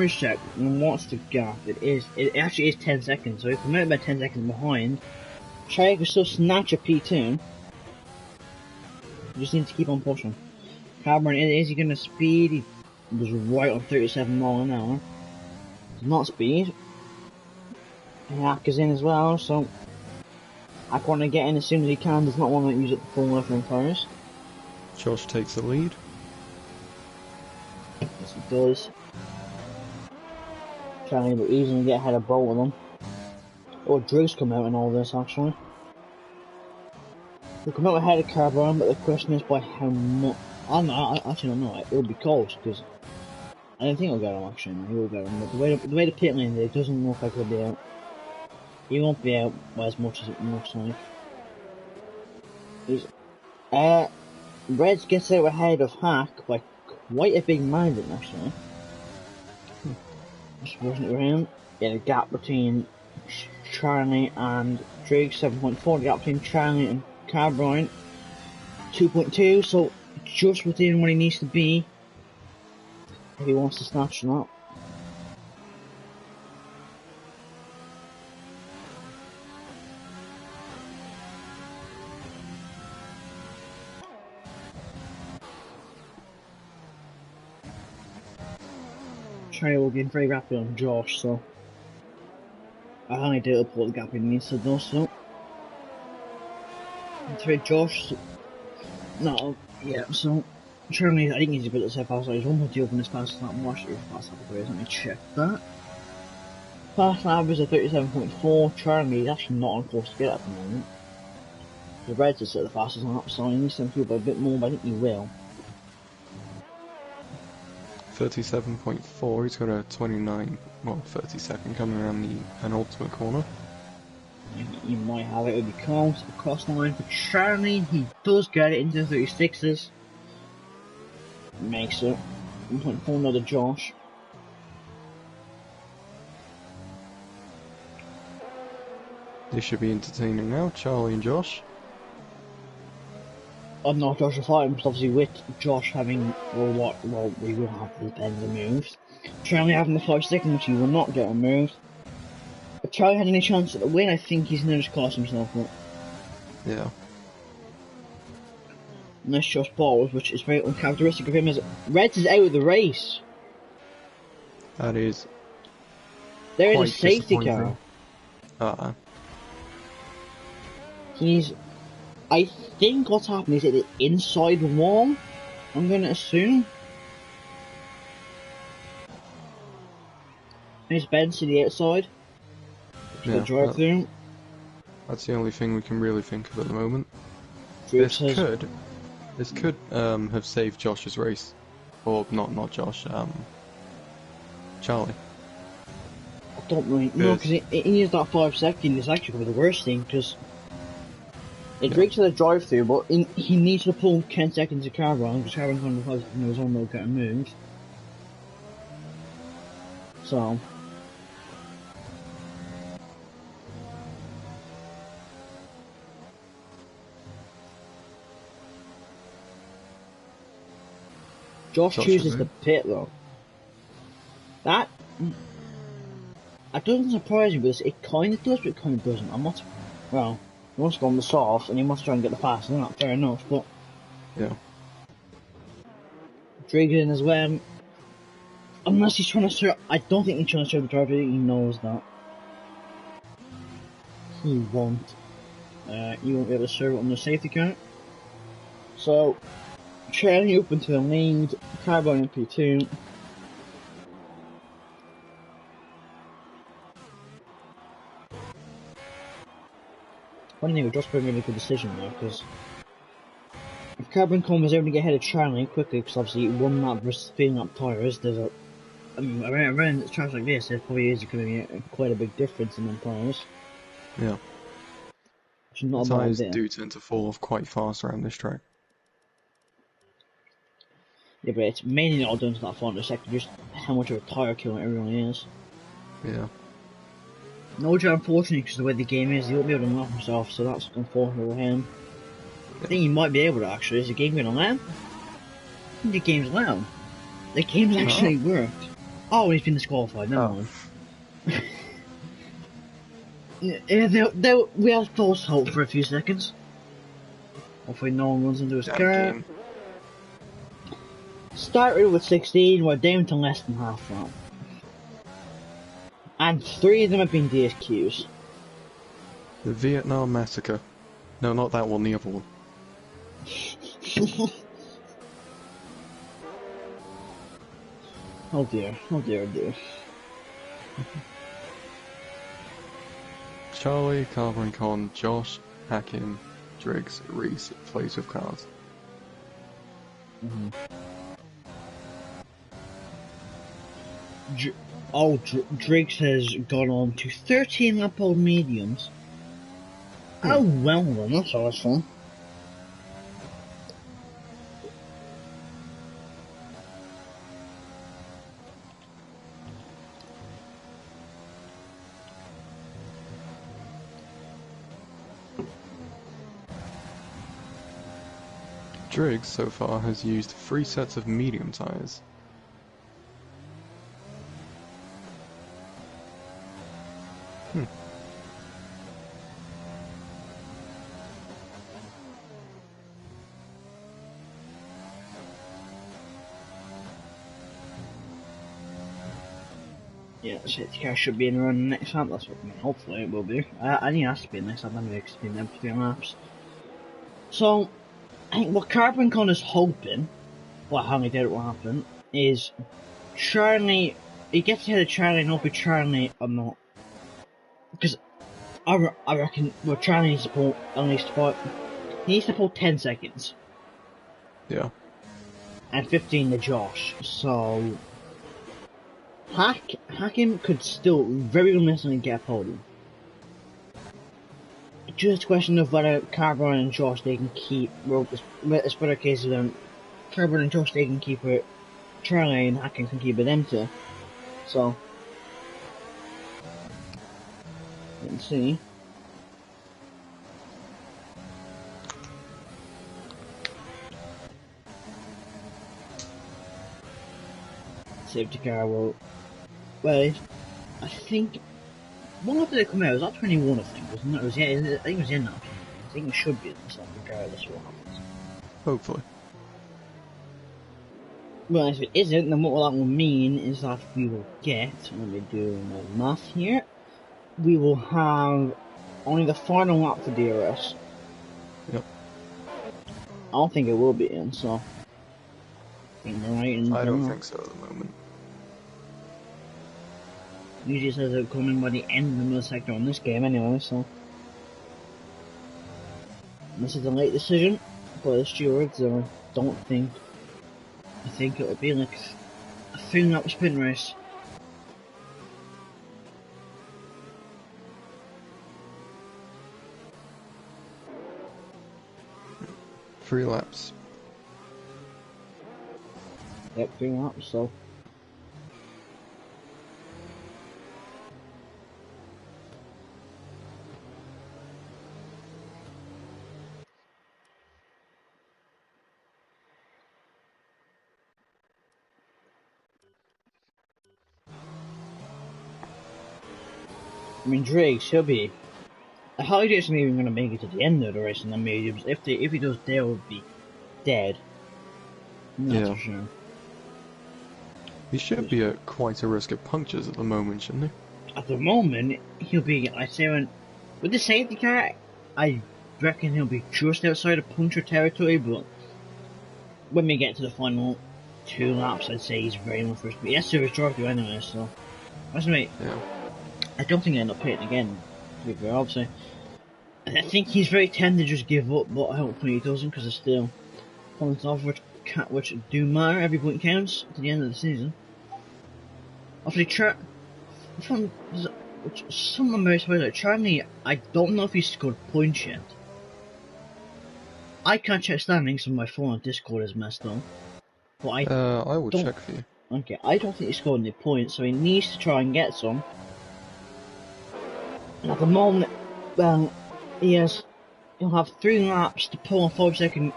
check, and what's the gap? It actually is 10 seconds, so if we're about 10 seconds behind, Charlie can still snatch a P2. You just need to keep on pushing. Cameron, is he going to speed? He was right on 37 miles an hour. It's not speed. Hack is in as well, so I want to get in as soon as he can. Does not want to use it the full left-hand tires. Josh takes the lead. Yes, he does. Trying to easily get ahead of both of them. Oh, Driggs come out in all this actually. They come out ahead of Carbone, but the question is by how much. I actually don't know. It'll be close because I don't think he'll get him actually. No, he will get him, but the way the pit lane is, it doesn't look like he'll be out. He won't be out by as much as it looks like. Reds gets out ahead of Hack by quite a big margin actually. Just wasn't for him. Yeah, the gap between Charlie and Drake 7.4. The gap between Charlie and Carbine 2.2. So just within what he needs to be if he wants to snatch them up. Charlie will gain very rapidly on Josh, so I only do to pull the gap he needs to do so. Through Josh, no, yeah, so Charlie, I think he's a bit of fast. He's 1.2 up in his fast lap. I'm actually fast lap of let me check that. Fast lap is a 37.4. Charlie is actually not on course to get at the moment. The Reds is at the fastest lap, so he needs to improve by a bit more, but I think he will. 37.4, he's got a 30 second coming around the penultimate corner. You might have it, it'll be close, the cross line for Charlie. He does get it into the 36s. Makes it 1.4 another Josh. This should be entertaining now, Charlie and Josh. I'm not Josh fighting, because obviously with Josh having, well, we will have the bends removed. Charlie having the 5 seconds, which he will not get removed. If Charlie had any chance at the win, I think he's going to just cost himself up. Yeah. Unless Josh balls, which is very uncharacteristic of him, as Reds is out of the race. That is. There is a safety car. I think what's happening is at the inside wall, I'm going to assume. There's Ben's to the outside. Yeah, drive through. That's the only thing we can really think of at the moment. This could have saved Josh's race. Or not Josh, Charlie. I don't really know, because he needs that 5 seconds. It's actually probably the worst thing, because it breaks the drive through, but he needs to pull 10 seconds of Carbon, because Carbon has his own road getting moved. So. Josh chooses the pit though. That doesn't surprise me, but it kind of does, but it kind of doesn't. I'm not. Well, he wants to go on the soft, and he wants to try and get the fast. Not fair enough, but yeah. Drake in as well. Unless he's trying to serve. I don't think he's trying to serve the driver. He knows that. He won't. He won't be able to serve it on the safety car. So, Charlie up into the lead. Carbon in P2. Funny thing, just made a really good decision there, because if Carbon was able to get ahead of Charlie quickly, because obviously one lap versus 3 lap tyres, there's a. I mean, around tracks like this, there probably is going to be quite a big difference in the tyres. Yeah. Which is not The a bad tyres idea. do tend to fall off quite fast around this track. Yeah, but it's mainly all down to that final sector, just how much of a tyre killer it really is. Yeah. No job, unfortunately, because the way the game is, he won't be able to knock himself, so that's unfortunate for him. I think he might be able to actually. Is the game going to allow? I think the game's allowed. The game's actually worked. Oh, he's been disqualified, never mind. Yeah, we have false hope for a few seconds. Hopefully no one runs into his car. Game. Started with 16, we're down to less than half that. And 3 of them have been DSQs. The Vietnam Massacre. No, not that one, the other one. Oh dear, oh dear, oh dear. Charlie, Carver Con, Josh, Hakim, Driggs, Reese plays with cars. Driggs has gone on to 13 lap old mediums. Oh well then, that's always fun. Driggs so far has used 3 sets of medium tyres. Yeah, the safety car should be in the run next lap, that's what I mean, hopefully it will be. I think it has to be next lap anyway, because it's been there for 3 laps. So, I think what Carbon Con is hoping, well, how he did it will happen, is Charlie, he gets ahead of Charlie and hopefully Charlie or not. Because I reckon, well, Charlie needs to pull at least about, he needs to pull 10 seconds. Yeah. And 15 to Josh, so Hakim could still very realistically get a podium. Just a question of whether Carbon and Josh they can keep, well, it's better case of them, Carbon and Josh they can keep it, Charlie and Hakim can keep it empty. So, let's see. Safety car will, well, I think, what after they come out, it was at 21 I think, wasn't it? It was, yeah, I think it was in that. I think it should be in this regardless of what happens. Hopefully. Well, if it isn't, then what that will mean is that we will get, let me do my math here, we will have only the final lap for DRS. Yep. I don't think it will be in, so. I don't think so at the moment. Usually says it'll come in by the end of the middle sector on this game anyway, so. This is a late decision by the stewards, I don't think. I think it'll be like a 3-lap spin race. Three laps. Yep, 3 laps, so. I mean, Drake should be. I highly doubt he's even going to make it to the end of the race in the mediums. If he does, they will be dead. That's for sure. He should be at quite a risk of punctures at the moment, shouldn't he? At the moment, he'll be, I'd say, with the safety car, I reckon he'll be just outside of puncture territory, but when we get to the final 2 laps, I'd say he's very much first. But yes, service drive anyway, so. Actually, Yeah. I don't think I end up pitting again, to be fair, obviously. I think he's very tempted to just give up, but hopefully he doesn't, because there's still points off which do matter. Every point counts to the end of the season. Obviously, some of my players like Charlie, I don't know if he's scored points yet. I can't check standings, so my phone on Discord is messed up. But I will check for you. Okay, I don't think he scored any points, so he needs to try and get some. And at the moment, well, he'll have 3 laps to pull a 5-second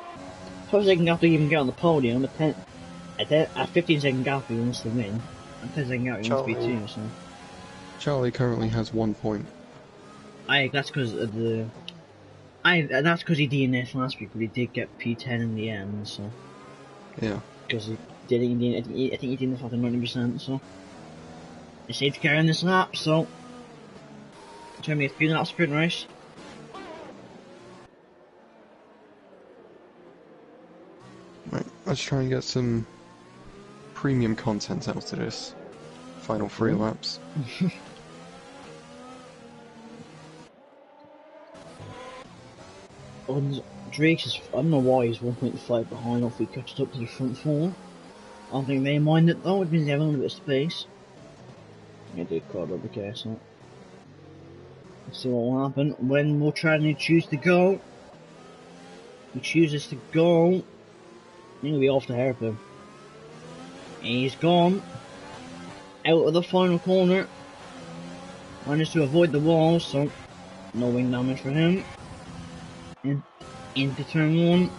gap to even get on the podium. A 15-second gap he wants to win. And 10-second gap he wants to be 2, so. Charlie currently has 1 point. That's because of that's because he DNF'd last week, but he did get P10 in the end, so. Yeah. Because he did it, I think he DNF'd after 90%, so. He saved to carry on this lap, so. It's going to be a 3 lap sprint race. Right, let's try and get some premium content out of this final 3 laps. And Drake's is, I don't know why he's 1.5 behind off he catches up to the front 4. I don't think they mind it though, it means they have a little bit of space. I do quite rubber care, so. Let's see what will happen. When will Tranny choose to go? He chooses to go. He'll be off the hairpin. He's gone. Out of the final corner. Managed to avoid the wall, so no wing damage for him. Into turn 1.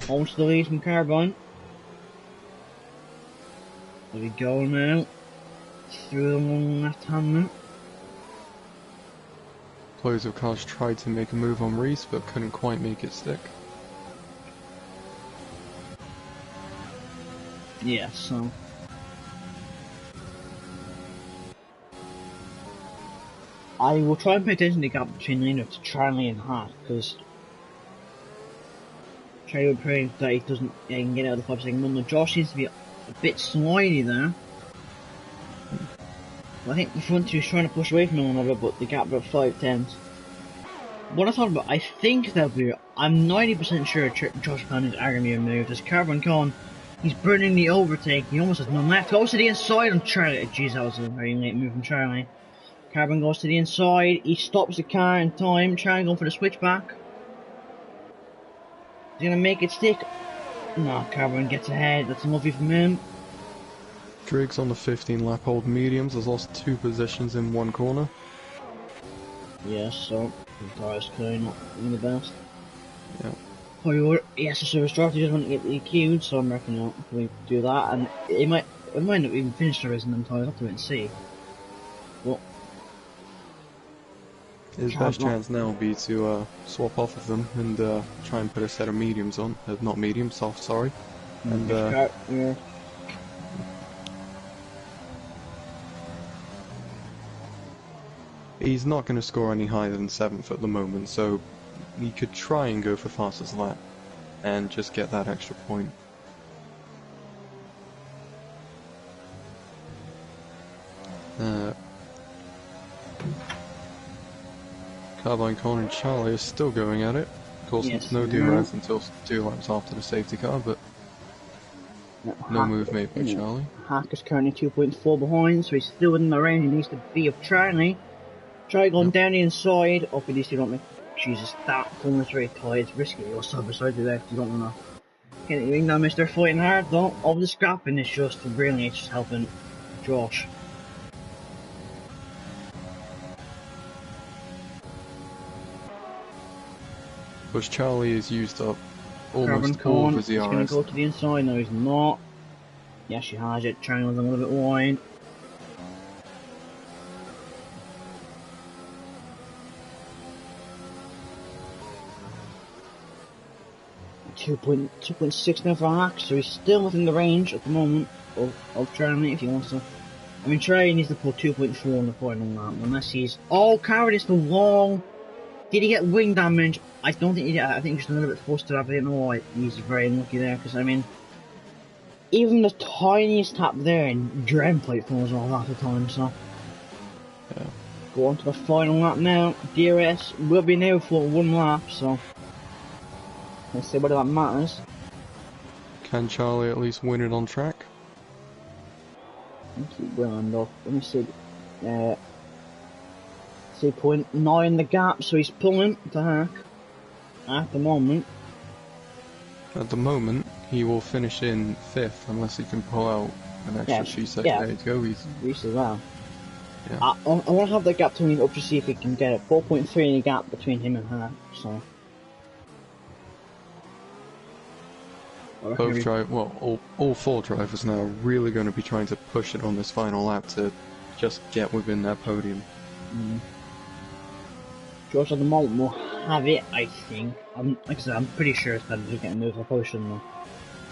Holds the lead from Carbine. There we go now. Through the long left hander. Players of cars tried to make a move on Reese, but couldn't quite make it stick. Yeah, so. I will try and pay attention to the gap between Lena to Charlie and Hart, because Charlie would pray that he can get out of the 5-second window. Josh seems to be a bit slidey there. I think the front 2 is trying to push away from one another, but the gap about 5/10. What I thought about, I think they'll be, I'm 90% sure Josh Pan is going to be removed. As Carbon Con, he's burning the overtake, he almost has none left. Goes to the inside on Charlie. Jeez, that was a very late move from Charlie. Carbon goes to the inside, he stops the car in time. Charlie going for the switchback. He's going to make it stick. No, Carbon gets ahead, that's lovely from him. Driggs on the 15 lap hold mediums has lost 2 positions in 1 corner. Yes, so the car's clearly not in the best. Yeah. Oh, yes, the service drive, he doesn't want to get the queued, so I'm reckoning we do that, and it might not even finish the race in them times, I'll have to wait and see. But his best chance now would be to swap off of them and try and put a set of mediums on, not medium, soft, sorry. And yeah. he's not going to score any higher than 7th at the moment, so he could try and go for fastest lap and just get that extra point. Carbine Con and Charlie are still going at it. Of course, yes, no DRS until 2 laps after the safety car, but no move made by Charlie. Hack is currently 2.4 behind, so he's still within the range he needs to be of Charlie. Charlie going down the inside. Oh, at least you don't make. Jesus, that corner's very tight. It's risky. You're side by side to the left. You don't want to get anything damage. They're fighting hard though. All the scrapping is just really, it's just helping Josh. Because Charlie has used up almost Carbon all of his ERS. He's going to go to the inside. No, he's not. Yes, she has it. Charlie was a little bit wide. 2.6 now for Hack, so he's still within the range at the moment of Charlie if he wants to. I mean, Charlie needs to put 2.4 on the final lap, unless he's... Oh, Coward is the wrong... Did he get wing damage? I don't think he did. I think he's just a little bit forced to have it. No, he's very unlucky there, because I mean... Even the tiniest tap there and Dread plate falls off half the time, so... Yeah. Go on to the final lap now. DRS will be now for one lap, so... Let's see whether that matters. Can Charlie at least win it on track? Keep going though. Let me see. 0.9 the gap, so he's pulling to Hack at the moment. At the moment, he will finish in 5th unless he can pull out an extra few seconds to go. He's reached as well. Yeah. I want to have that gap between up to see if he can get it. 4.3 in the gap between him and Hack, so. All 4 drivers now are really going to be trying to push it on this final lap to just get within that podium. George at the moment will have it, I think. Like I said, I'm pretty sure it's better to get moved. I probably shouldn't know.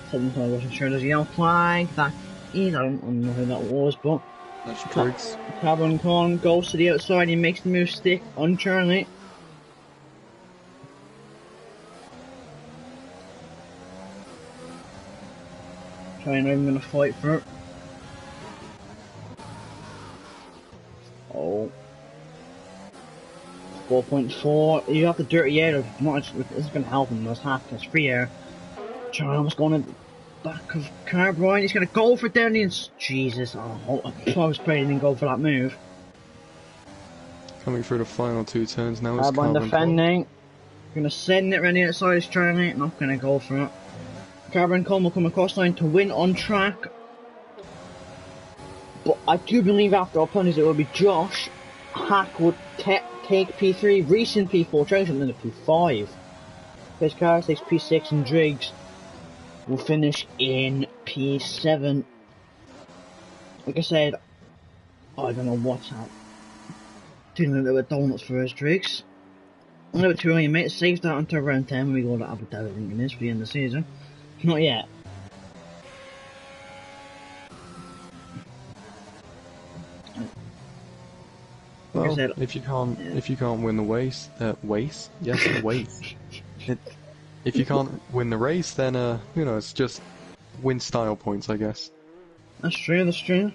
Something I wasn't sure. There's a yellow flag. That is, I don't know who that was, but that's Triggs. Carbon Con goes to the outside. He makes the move stick on Charlie. Trying, I'm gonna fight for it. Oh. 4.4. You have the dirty air. This is gonna help him. That's half. That's free air. Charlie almost going in the back of Carbine. He's gonna go for it down the ends. Jesus. Oh, I was praying he didn't go for that move. Coming through the final 2 turns now is Carbine Carbon defending. Gonna send it around the outside. Is Charlie. Not gonna go for it. Carbon will come across line to win on track. But I do believe after our penalties it will be Josh. Hack would take P3, recent P4, trying something to P5. His car takes P6 and Driggs will finish in P7. Like I said, I don't know what's happening. Doing a little bit of donuts for his Driggs. A little bit too early, mate. Save that until round 10 when we go to Abu Dhabi, I think it is, for the end of the season. Not yet. Like I said, if you can't win the race, if you can't win the race, then you know, it's just win style points, I guess. That's true. That's true.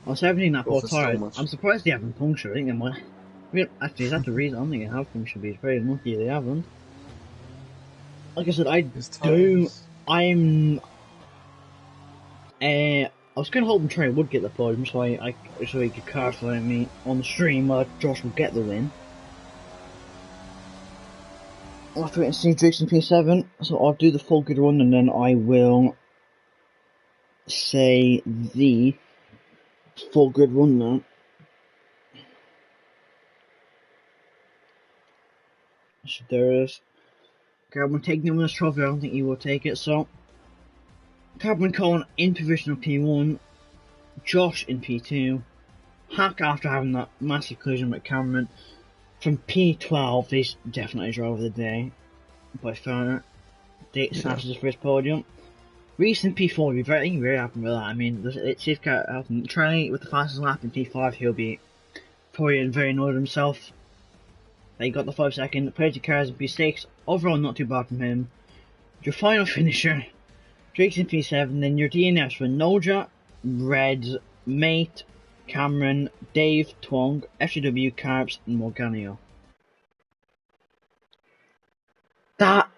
I was having that poor tired. I'm surprised they haven't punctured. I think they might. I mean, actually, is that the reason? I don't think they have punctured. But it's very lucky they haven't. Like I said, I was kind of hoping Trey would get the podium, so he could clarify me on the stream Josh would get the win. I'll have to wait and see Driggs in P7, so I'll do the full good run and then I will say the full good run now. So there it is. Carbon taking the winner's trophy, I don't think he will take it, so Carbon Cohen in position of P1, Josh in P2, Hack after having that massive collision with Cameron. From P12, he's definitely driver of the day by far. Date snatches his first podium. Recent P4, be very happy with that. I mean, it's his car. Charlie with the fastest lap in P5, he'll be probably very annoyed with himself. They got the 5 second. Played cars in P6. Overall, not too bad from him. Your final finisher, Drake's in P7. Then your DNFs were Noja, Reds, Mate, Cameron, Dave, Twong, FGW, Carbs, and Morganio. That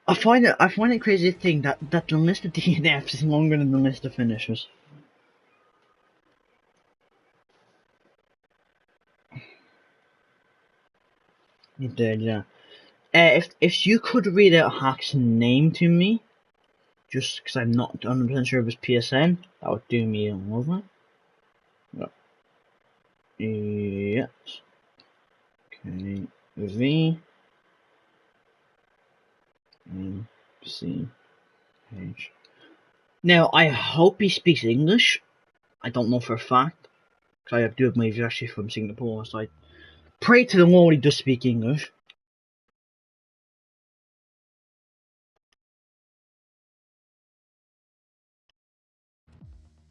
I find it crazy to think that the list of DNFs is longer than the list of finishers. You did, yeah. If you could read out Hack's name to me, just because I'm not 100% sure of his PSN, that would do me all over. Yes. Okay. V. M. C. H. Now, I hope he speaks English. I don't know for a fact. Because I do have my views actually from Singapore, so I pray to the Lord he does speak English.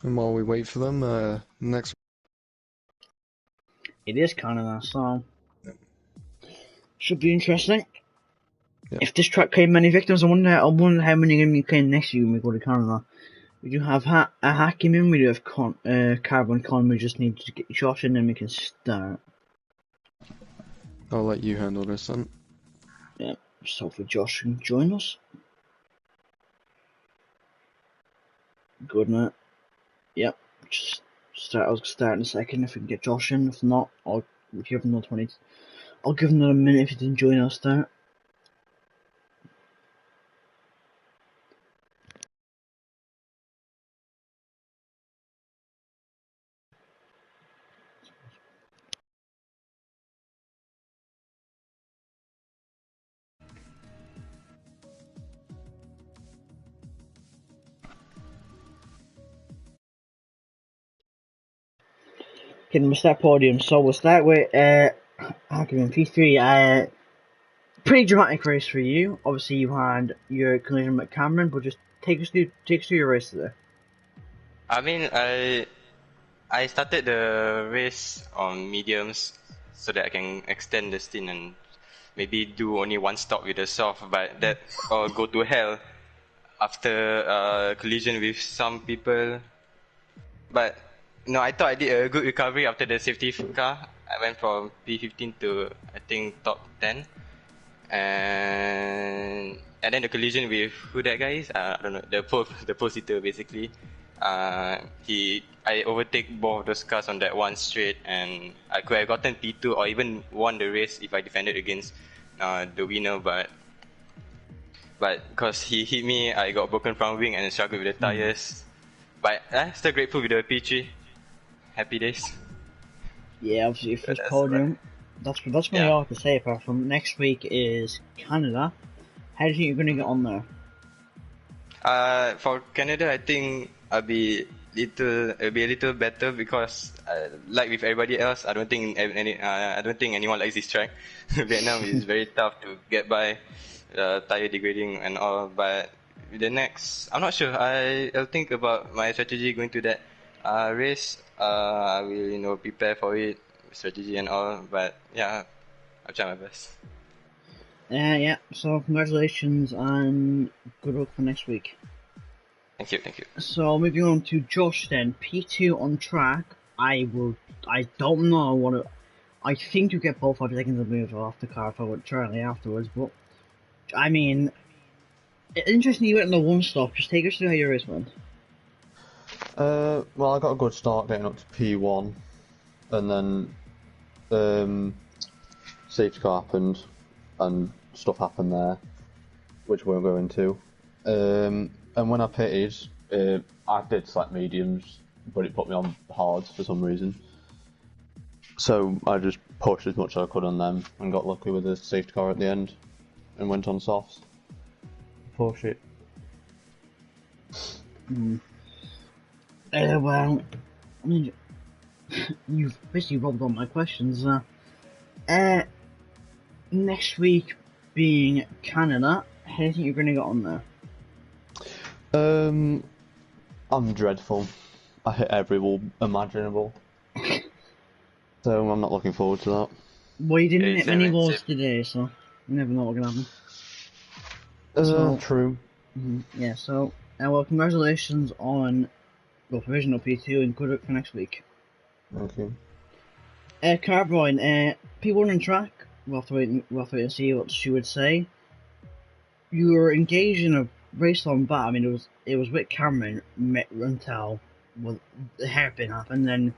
And while we wait for them, next. It is Canada, so should be interesting. Yep. If this track claimed many victims, I wonder how many are going to be claimed next year when we go to Canada. We do have a hacking in, we do have Carbon Con, we just need to get Josh and then we can start. I'll let you handle this then. Yeah, just hopefully Josh can join us. Good, mate. Yep, just start. I'll start in a second if we can get Josh in. If not, I'll give him another 20. I'll give him another minute if he didn't join. I'll start. Okay, we'll start podium. So we'll start with Hackman P3. Pretty dramatic race for you. Obviously, you had your collision with Cameron, but just take us through your race today. I mean, I started the race on mediums so that I can extend the stint and maybe do only one stop with the soft, but that all go to hell after collision with some people. But no, I thought I did a good recovery after the safety car. I went from P15 to I think top 10, and then the collision with who that guy is, I don't know, the pole sitter basically. I overtake both of those cars on that one straight, and I could have gotten P2 or even won the race if I defended against the winner, but because he hit me, I got broken front wing and struggled with the tires. But still grateful with the P3. Happy days. Yeah, obviously first podium. That's really all I have to say. Apart from next week is Canada. How do you think you're going to get on there? For Canada, I think it'll be a little better because, like with everybody else, I don't think anyone likes this track. Vietnam is very tough to get by, tire degrading and all. But with the next, I'm not sure. I'll think about my strategy going to that race. I will, prepare for it, strategy and all. But yeah, I'll try my best. Yeah, so congratulations and good luck for next week. Thank you. So moving on to Josh then, P2 on track. I don't know I think you get both 5 seconds of move off the car if I would Charlie afterwards, but I mean, interesting you went in the one stop. Just take us through how your race went. Well, I got a good start getting up to P1, and then safety car happened, and stuff happened there, which we won't go into. And when I pitted, I did select mediums, but it put me on hards for some reason. So I just pushed as much as I could on them and got lucky with the safety car at the end, and went on softs. Push it. Well, I mean, you've basically robbed all my questions. Next week being Canada, how do you think you're going to get on there? I'm dreadful. I hit every wall imaginable. So I'm not looking forward to that. Well, you didn't hit many walls today, so you never know what's going to happen. True. Yeah, so, well, congratulations on the provisional P2 and good luck for next week. Thank you. Carbine, P1 on track, we'll have to wait and see what she would say. You were engaged in a race on bat. I mean, it was with Cameron until the hairpin happened, then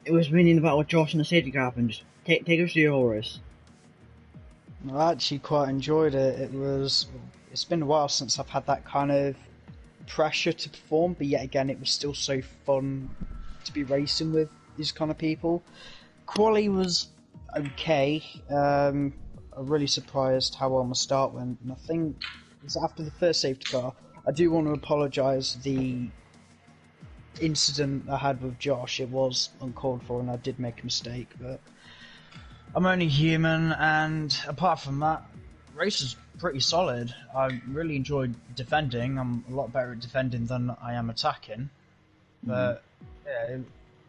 it was winning about with Josh and the safety car happened. Just take us through your whole race. I actually quite enjoyed it. It's been a while since I've had that kind of pressure to perform, but yet again, it was still so fun to be racing with these kind of people. Quali was okay. I'm really surprised how well my start went, and I think it's after the first safety car. I do want to apologise. The incident I had with Josh, it was uncalled for, and I did make a mistake, but I'm only human, and apart from that, race is pretty solid. I really enjoyed defending. I'm a lot better at defending than I am attacking. But yeah,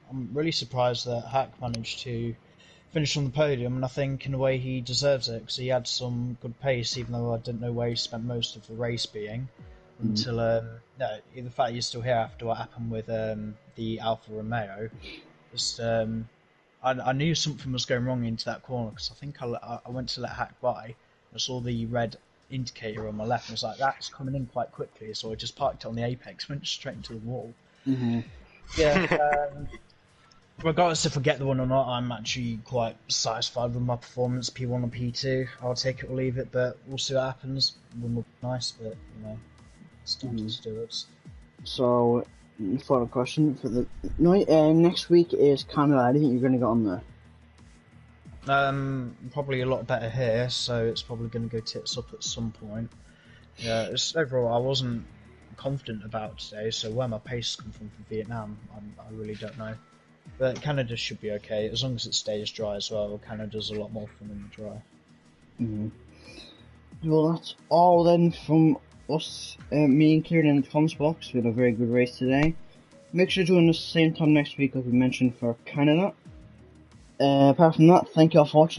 I'm really surprised that Hack managed to finish on the podium, and I think in a way he deserves it because he had some good pace, even though I didn't know where he spent most of the race being until the fact you're still here after what happened with the Alfa Romeo. Just I knew something was going wrong into that corner because I think I went to let Hack by. I saw the red indicator on my left and was like, that's coming in quite quickly, so I just parked it on the apex, went straight into the wall. Yeah. Regardless if I get the one or not, I'm actually quite satisfied with my performance, P1 or P2. I'll take it or leave it, but we'll see what happens. Win will be nice, but it's down to the stewards. So, final question for the night. Next week is Canada. I think you're going to get on there. Probably a lot better here, so it's probably going to go tits up at some point. Yeah, overall I wasn't confident about today, so where my pace come from Vietnam, I really don't know. But Canada should be okay, as long as it stays dry as well. Canada's a lot more fun in the dry. Well, that's all then from us, me and Kieran in the comms box. We had a very good race today. Make sure to join us the same time next week, like we mentioned, for Canada. Apart from that, thank you all for watching.